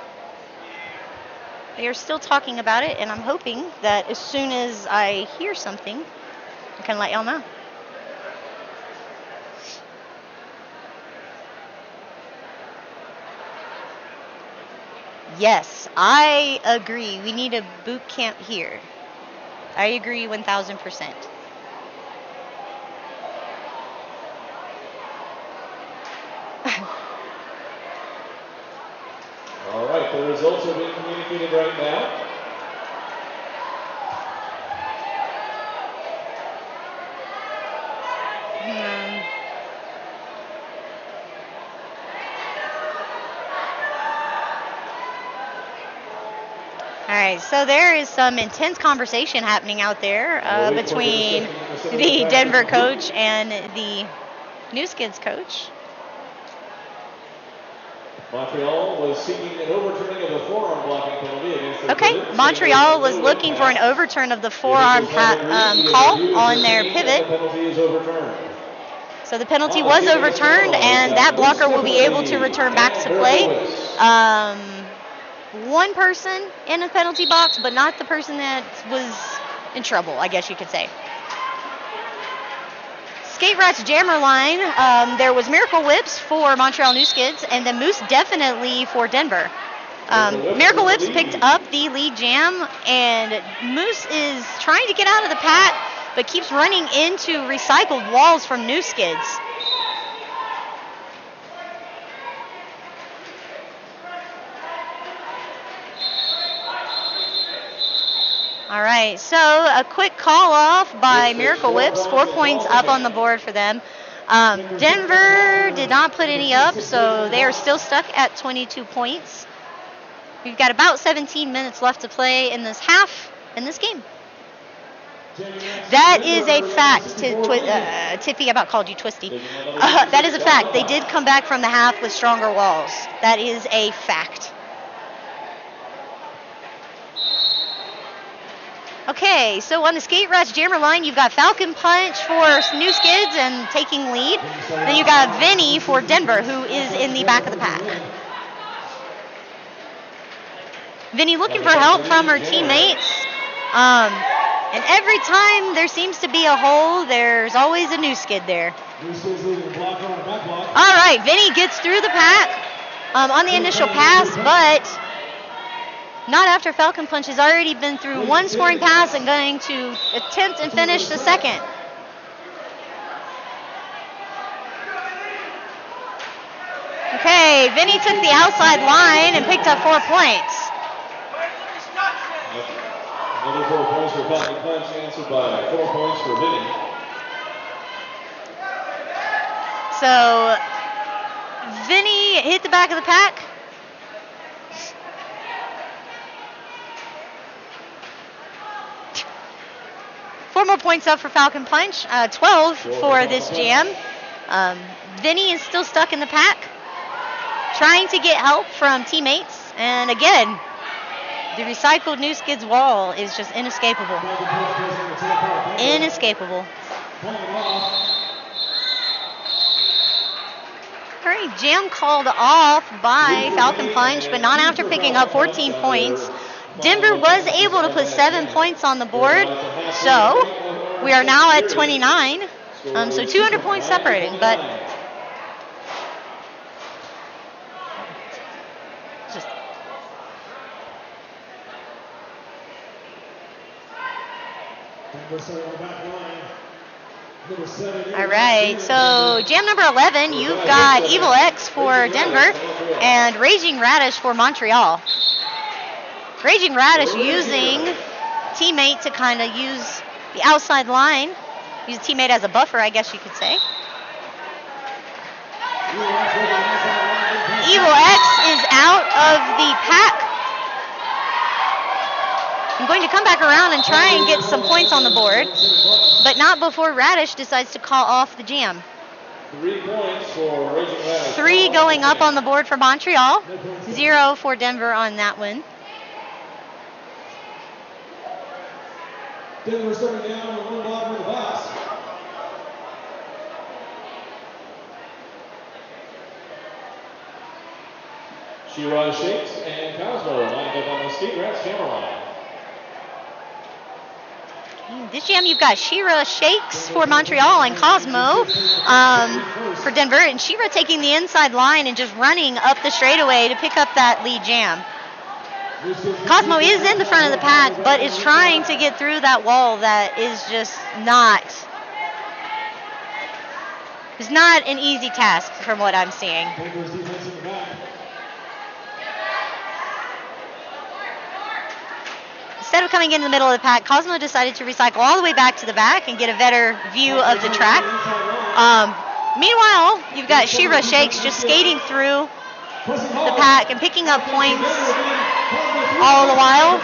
they are still talking about it, and I'm hoping that as soon as I hear something, I can let y'all know. Yes, I agree. We need a boot camp here. I agree 1,000%. All right, the results are being communicated right now. All right, so there is some intense conversation happening out there between the Denver coach and the New Skids coach. Montreal was seeking an overturning of the forearm blocking penalty against the Okay, Montreal was looking for an overturn of the forearm call on their pivot. So the penalty was overturned, and that blocker will be able to return back to play. One person in the penalty box, but not the person that was in trouble, I guess you could say. Skate Rat's Jammer line, there was Miracle Whips for Montreal New Skids, and then Moose definitely for Denver. Miracle Whips picked up the lead jam, and Moose is trying to get out of the pack, but keeps running into recycled walls from New Skids. All right, so a quick call off by Miracle Whips, 4 points up on the board for them. Denver did not put any up, so they are still stuck at 22 points. We've got about 17 minutes left to play in this half, in this game. That is a fact. Tiffy, I about called you Twisty. That is a fact. They did come back from the half with stronger walls. That is a fact. Okay, so on the Skate Rats Jammer line, you've got Falcon Punch for New Skids and taking lead. Then you got Vinny for Denver, who is in the back of the pack. Vinny looking for help from her teammates. And every time there seems to be a hole, there's always a New Skid there. All right, Vinny gets through the pack on the initial pass, but not after Falcon Punch has already been through one scoring pass and going to attempt and finish the second. Okay, Vinny took the outside line and picked up 4 points. Another 4 points for Falcon Punch, answered by 4 points for Vinny. So, Vinny hit the back of the pack. Four more points up for Falcon Punch, 12 for this jam. Vinny is still stuck in the pack, trying to get help from teammates. And again, the recycled New Skids wall is just inescapable. Inescapable. All right, jam called off by Falcon Punch, but not after picking up 14 points. Denver was able to put 7 points on the board, so we are now at 29. So 200 points separating, but just all right, so jam number 11, you've got Evil X for Denver and Raging Radish for Montreal. Raging Radish using teammate to kind of use the outside line. Use a teammate as a buffer, I guess you could say. Evil X is out of the pack. I'm going to come back around and try and get some points on the board, but not before Radish decides to call off the jam. 3 points for Raging Radish. 3 going up on the board for Montreal. 0 for Denver on that one. Denver stepping down and one block for the box. Shira Shakes and Cosmo lined up on the Skate Rats camera line. This jam, you've got Shira Shakes for Montreal and Cosmo for Denver. And Shira taking the inside line and just running up the straightaway to pick up that lead jam. Cosmo is in the front of the pack, but is trying to get through that wall that is just not. It's not an easy task from what I'm seeing. Instead of coming in the middle of the pack, Cosmo decided to recycle all the way back to the back and get a better view of the track. Meanwhile, you've got Shira Shakes just skating through the pack and picking up points all the while.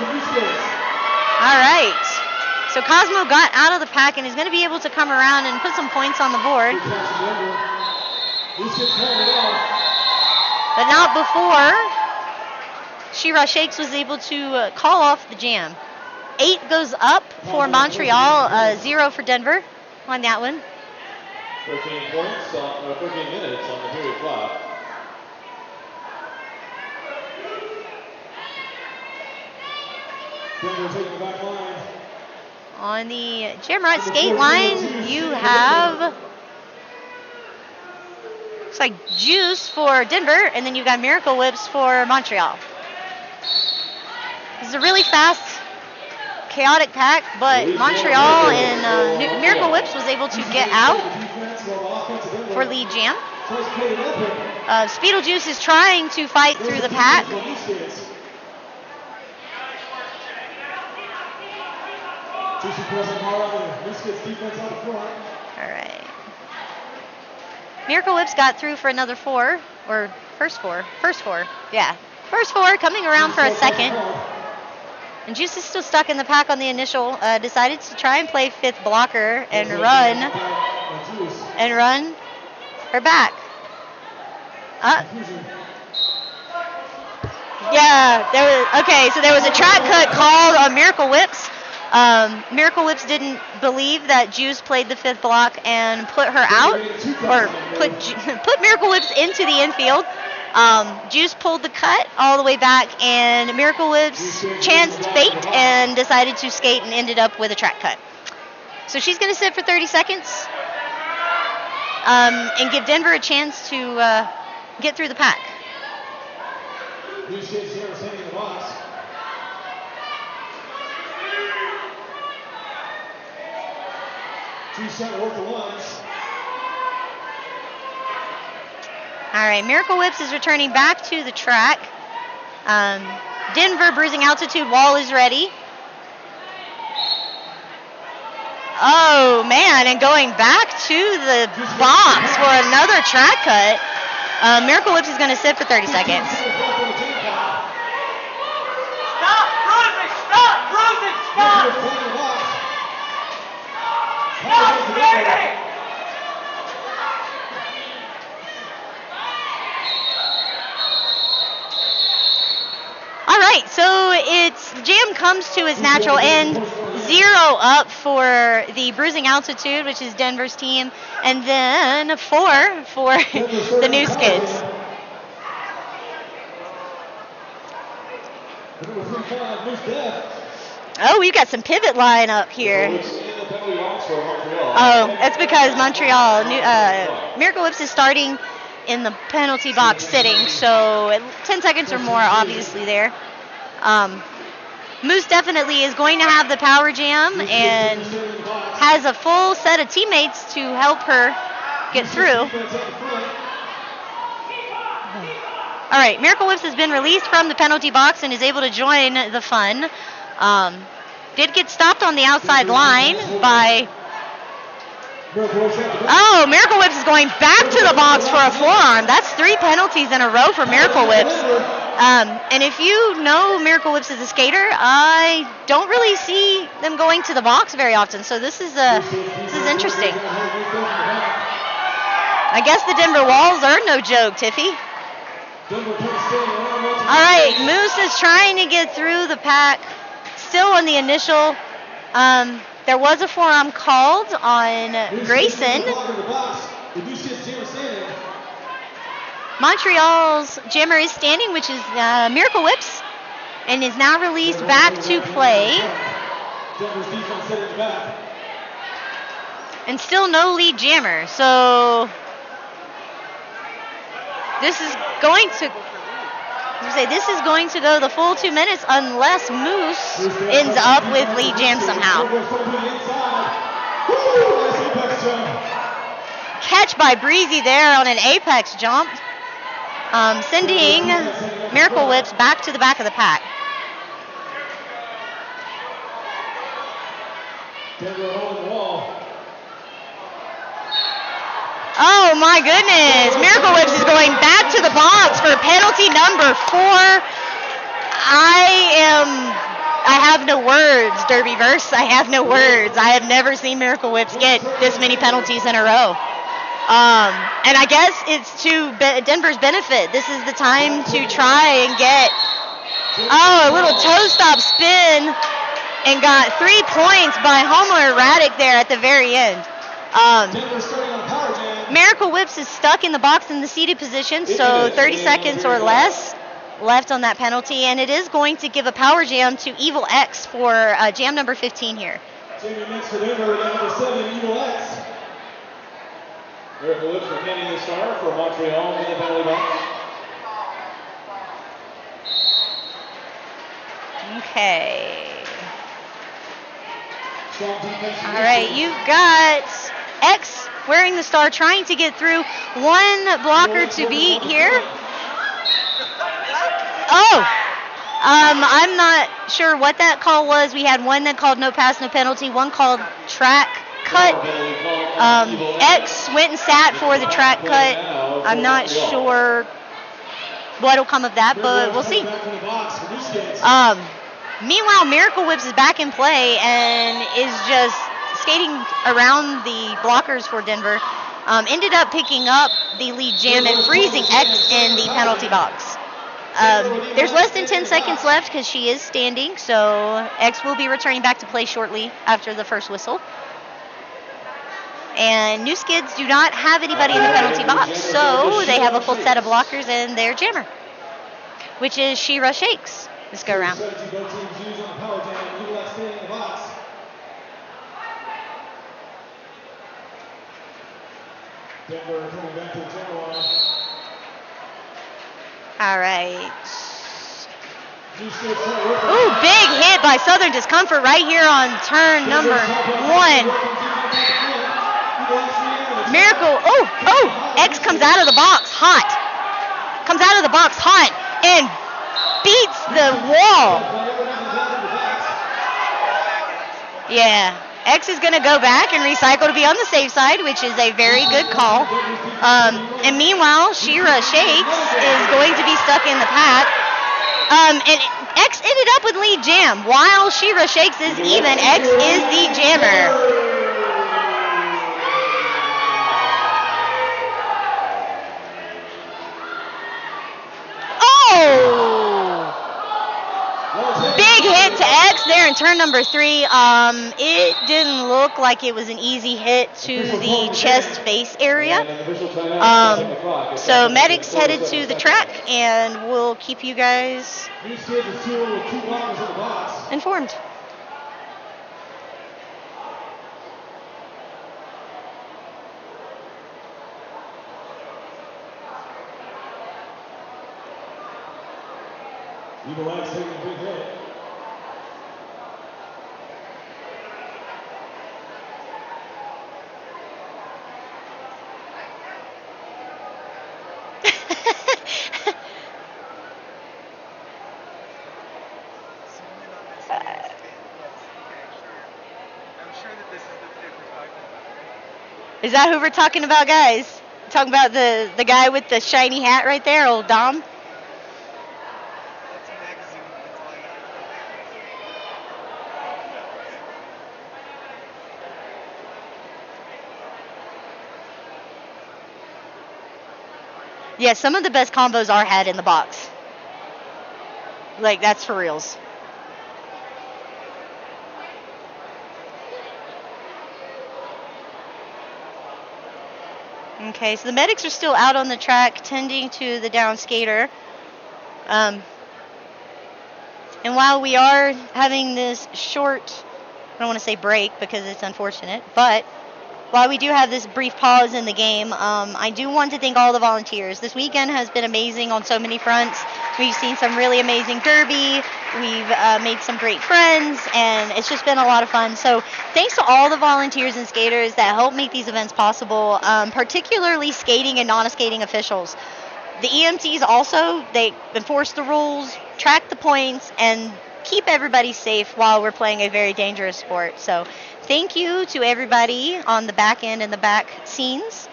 All right. So Cosmo got out of the pack and is going to be able to come around and put some points on the board. But not before Shira Shakes was able to call off the jam. 8 goes up for Montreal, 0 for Denver on that one. 13 points, 13 minutes on the period clock. Denver taking the back line. On the Jamrot skate line, you have looks like Juice for Denver, and then you've got Miracle Whips for Montreal. This is a really fast, chaotic pack, but Montreal and Miracle Whips was able to get out for lead jam. Speedlejuice is trying to fight through the pack. All right. Miracle Whips got through for another 4, or first four, yeah. First 4 coming around for a second. And Juice is still stuck in the pack on the initial. Decided to try and play 5th blocker and run her back. Yeah, so there was a track cut called on Miracle Whips. Miracle Whips didn't believe that Juice played the 5th block and put her out, or put Miracle Whips into the infield. Juice pulled the cut all the way back, and Miracle Whips chanced fate and decided to skate and ended up with a track cut. So she's going to sit for 30 seconds and give Denver a chance to get through the pack. All right, Miracle Whips is returning back to the track. Denver bruising altitude wall is ready. Oh, man, and going back to the box for another track cut. Miracle Whips is going to sit for 30 seconds. Stop bruising! Stop skating! All right, so jam comes to its natural end. 0 up for the bruising altitude, which is Denver's team, and then 4 for the New Skids. Oh, we've got some pivot line up here. Oh, that's because Montreal, Miracle Whips is starting in the penalty box sitting, so 10 seconds or more obviously there. Moose definitely is going to have the power jam and has a full set of teammates to help her get through. All right, Miracle Whips has been released from the penalty box and is able to join the fun. Did get stopped on the outside line by... Oh, Miracle Whips is going back to the box for a forearm. That's 3 penalties in a row for Miracle Whips. And if you know Miracle Whips as a skater, I don't really see them going to the box very often. So this is interesting. I guess the Denver Walls are no joke, Tiffy. All right, Moose is trying to get through the pack. Still on the initial. There was a forearm called on Grayson. Montreal's jammer is standing, which is Miracle Whips, and is now released back to play. And still no lead jammer, so this is going to go the full 2 minutes unless Moose ends up with lead jam somehow. Catch by Breezy there on an apex jump, sending Miracle Whips back to the back of the pack. Oh my goodness, Miracle Whips is going back to the box for penalty number 4. I have no words, Derbyverse. I have no words. I have never seen Miracle Whips get this many penalties in a row. And I guess it's to Denver's benefit. This is the time to try and get, a little toe stop spin, and got 3 points by Homer Raddick there at the very end. Miracle Whips is stuck in the box in the seated position, so 30 seconds or less left on that penalty, and it is going to give a power jam to Evil X for jam number 15 here. Miracle Whips retaining the star for Montreal in the penalty box. Okay. All right, you've got X wearing the star trying to get through. One blocker to beat here. Oh, I'm not sure what that call was. We had one that called no pass, no penalty, one called track cut. X went and sat for the track cut. I'm not sure what'll come of that, but we'll see. Meanwhile, Miracle Whips is back in play and is just skating around the blockers for Denver. Ended up picking up the lead jam and freezing X in the penalty box. There's less than 10 seconds left because she is standing, so X will be returning back to play shortly after the first whistle. And New Skids do not have anybody in the penalty box, so they have a full set of blockers and their jammer, which is She-Ra Shakes this go around. All right. Ooh, big hit by Southern Discomfort right here on turn number 1. Miracle, X comes out of the box hot. And beats the wall. Yeah, X is going to go back and recycle to be on the safe side, which is a very good call. And meanwhile, She-Ra Shakes is going to be stuck in the pack. And X ended up with lead jam. While She-Ra Shakes is even, X is the jammer. Big hit to X there in turn number 3. It didn't look like it was an easy hit to the chest face area. So medics headed to the track, and we'll keep you guys informed. Evil X taking a big hit. Is that who we're talking about, guys? Talking about the guy with the shiny hat right there, old Dom? Yeah, some of the best combos are had in the box. Like, that's for reals. Okay, so the medics are still out on the track tending to the down skater. And while we are having this short, I don't want to say break because it's unfortunate, but while we do have this brief pause in the game, I do want to thank all the volunteers. This weekend has been amazing on so many fronts. We've seen some really amazing derby. We've made some great friends, and it's just been a lot of fun. So thanks to all the volunteers and skaters that help make these events possible, particularly skating and non-skating officials. The EMTs also, they enforce the rules, track the points, and keep everybody safe while we're playing a very dangerous sport. So thank you to everybody on the back end and the back scenes.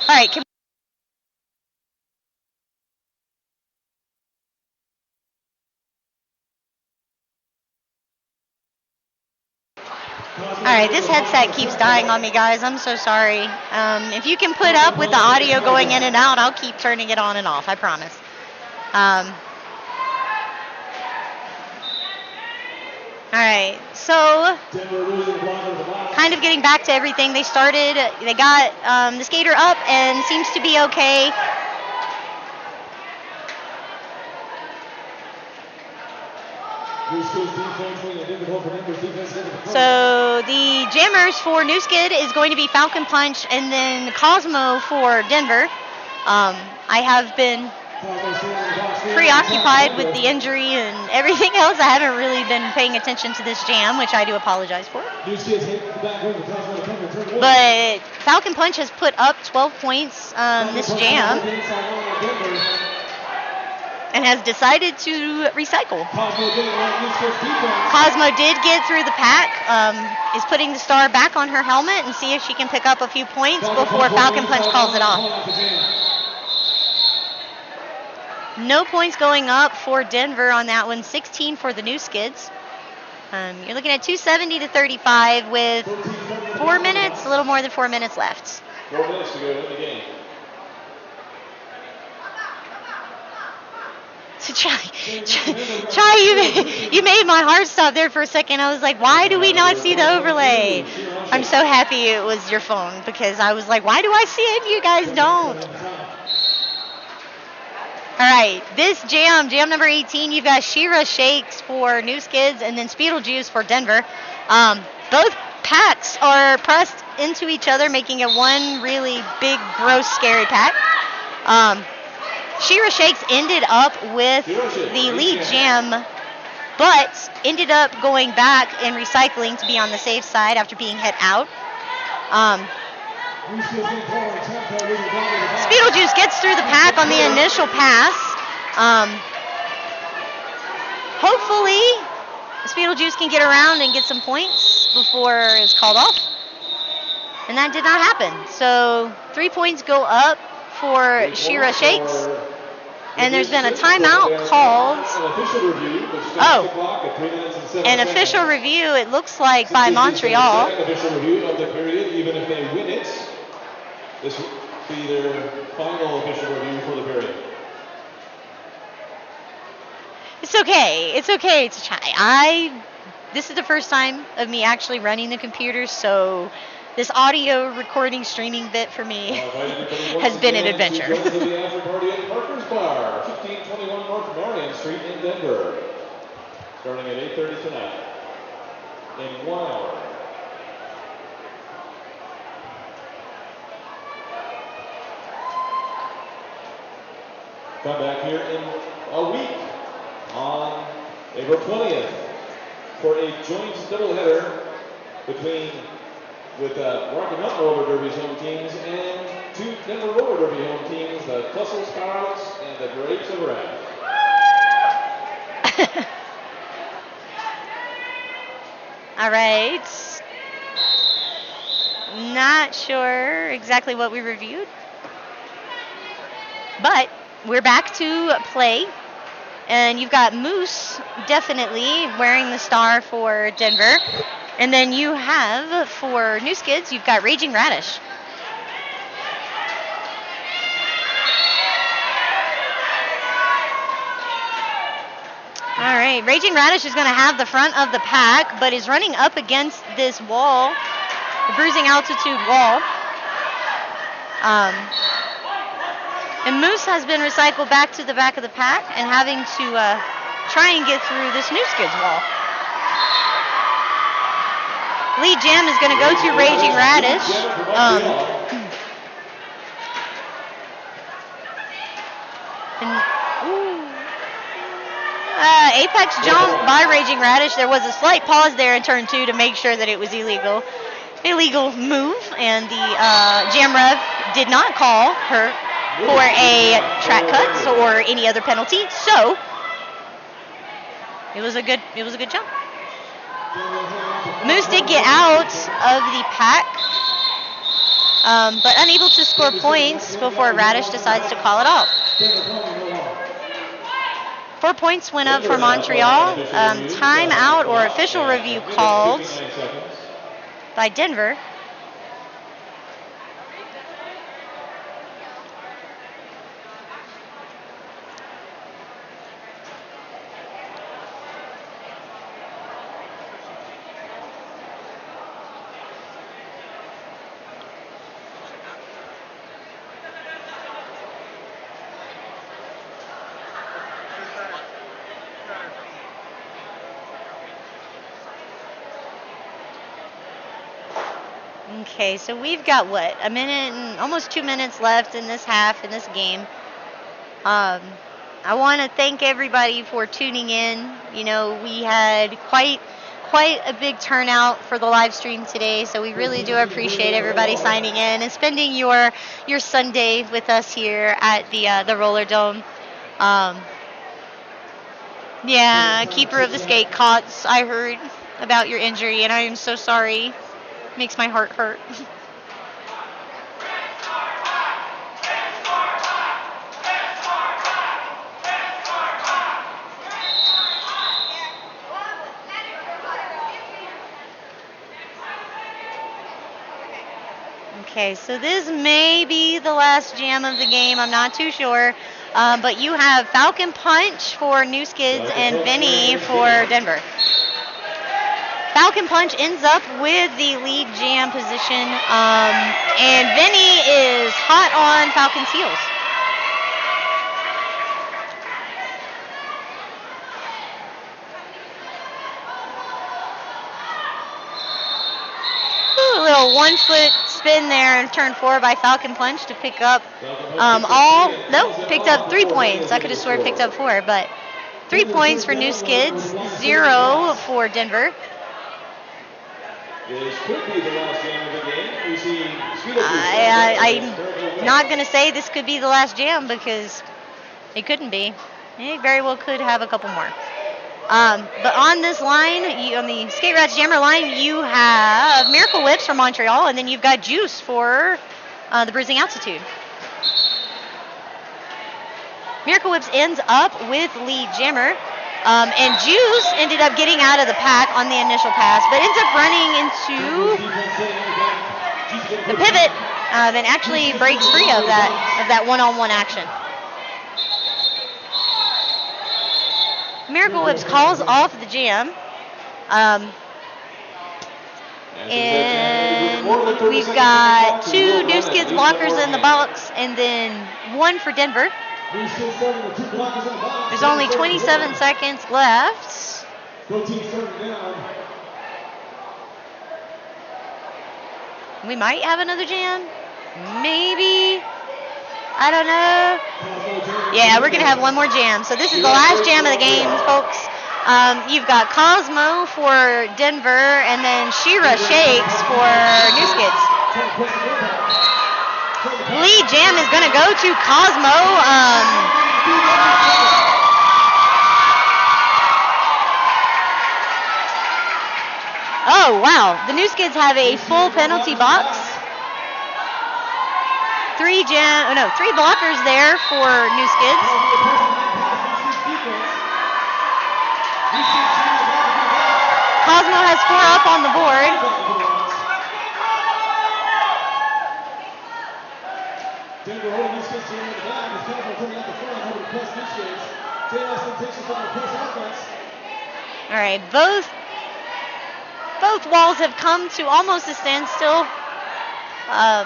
All right. All right, this headset keeps dying on me, guys. I'm so sorry. If you can put up with the audio going in and out, I'll keep turning it on and off. I promise. All right, so kind of getting back to everything. They got the skater up and seems to be okay. So the jammers for New Skid is going to be Falcon Punch and then Cosmo for Denver. I have been preoccupied with the injury and everything else. I haven't really been paying attention to this jam, which I do apologize for. But Falcon Punch has put up 12 points this jam and has decided to recycle. Cosmo did get through the pack, is putting the star back on her helmet and see if she can pick up a few points before Falcon Punch calls it off. No points going up for Denver on that one, 16 for the New Skids. You're looking at 270 to 35 with 4 minutes, a little more than 4 minutes left. 4 minutes to go in the game. So Chai, you made my heart stop there for a second. I was like, why do we not see the overlay? I'm so happy it was your phone because I was like, why do I see it and you guys don't? All right, this jam number 18, you've got Shira Shakes for New Skids and then Speedlejuice for Denver. Both packs are pressed into each other, making it one really big, gross, scary pack. Shira Shakes ended up with the lead jam, but ended up going back and recycling to be on the safe side after being hit out. Speedlejuice gets through the pack on the initial pass. Hopefully, Speedlejuice can get around and get some points before it's called off. And that did not happen. So 3 points go up for Shira Shakes. And there's been a timeout called. An official review, it looks like, by Montreal. Official review of the period, even if they win it. This will be their final official review for the period. It's okay. It's okay to try. This is the first time of me actually running the computer, so this audio recording streaming bit for me has been an adventure. To join the after party at Parker's Bar, 1521 North Marion Street in Denver. Starting at 8:30 tonight. In 1 hour. Come back here in a week on April 20th for a joint doubleheader with Rocky Mountain Roller Derby's home teams and 2 Denver Roller Derby home teams, the Tussle Sparrows and the Grapes of Wrath. All right. Not sure exactly what we reviewed, but we're back to play. And you've got Moose definitely wearing the star for Denver. And then you have, for New Skids, you've got Raging Radish. All right, Raging Radish is going to have the front of the pack, but is running up against this wall, the bruising altitude wall. And Moose has been recycled back to the back of the pack and having to try and get through this New Skids wall. Lead jam is going to go to Raging Radish. Apex jump by Raging Radish. There was a slight pause there in turn 2 to make sure that it was illegal move, and the jam rev did not call her for a track cut or any other penalty. So it was a good jump. Moose did get out of the pack, but unable to score points before Radish decides to call it off. 4 points went up for Montreal. Timeout or official review called by Denver. Okay, so we've got a minute and almost 2 minutes left in this half, in this game. I want to thank everybody for tuning in. You know, we had quite a big turnout for the live stream today, so we really do appreciate everybody signing in and spending your Sunday with us here at the Roller Dome. Yeah, keeper of the skate cots, I heard about your injury, and I am so sorry. Makes my heart hurt. Okay, so this may be the last jam of the game. I'm not too sure. But you have Falcon Punch for New Skids and Vinny for Denver. Falcon Punch ends up with the lead jam position, and Vinny is hot on Falcon's heels. Ooh, a little 1 foot spin there in turn 4 by Falcon Punch to pick up picked up 3 points. I could have sworn picked up 4, but 3 points for New Skids, 0 for Denver. This could be the last game of the game. We see I'm not going to say this could be the last jam because it couldn't be. It very well could have a couple more. But on this line, on the Skate Rats Jammer line, you have Miracle Whips from Montreal, and then you've got Juice for the Bruising Altitude. Miracle Whips ends up with lead jammer. And Juice ended up getting out of the pack on the initial pass, but ends up running into the pivot and actually breaks free of that one-on-one action. Miracle Whips calls off the jam. And We've got 2 New Skids blockers in the box and then 1 for Denver. There's only 27 seconds left. We might have another jam. Maybe. I don't know. Yeah, we're going to have one more jam. So this is the last jam of the game, folks. You've got Cosmo for Denver and then Shira Shakes for New Skids. Lead jam is going to go to Cosmo. Oh, wow. The New Skids have a full penalty box. 3 blockers there for New Skids. Cosmo has 4 up on the board. All right, both walls have come to almost a standstill. All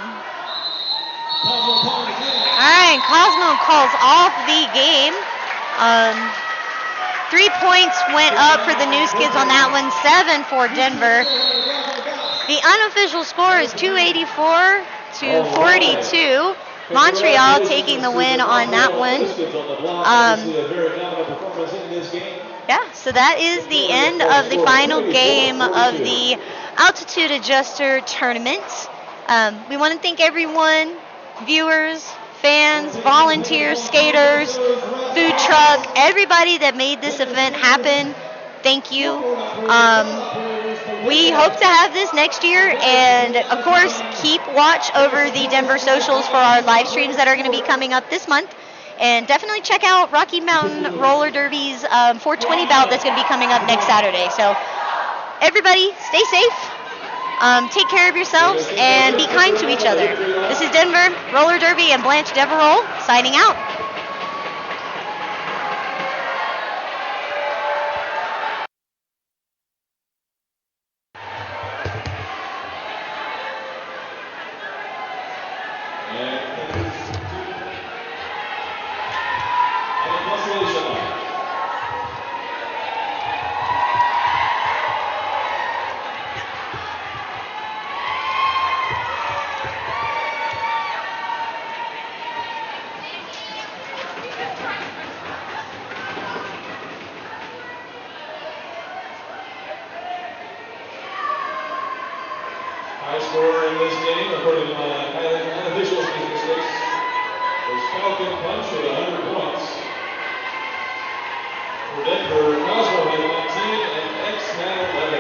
right, Cosmo calls off the game. 3 points went up for the New Skids on that one, 7 for Denver. The unofficial score is 284 to 42. Montreal taking the win on that one. Yeah, so that is the end of the final game of the Altitude Adjuster Tournament. We want to thank everyone, viewers, fans, volunteers, skaters, food truck, everybody that made this event happen. Thank you. We hope to have this next year, and of course, keep watch over the Denver socials for our live streams that are going to be coming up this month. And definitely check out Rocky Mountain Roller Derby's 420 bout that's going to be coming up next Saturday. So everybody, stay safe. Take care of yourselves and be kind to each other. This is Denver Roller Derby and Blanche Devereux signing out. High score in this game, according to unofficial statistics, was Falcon Punch with 100 points. For Denver, Cosmo had 19 and X had 11.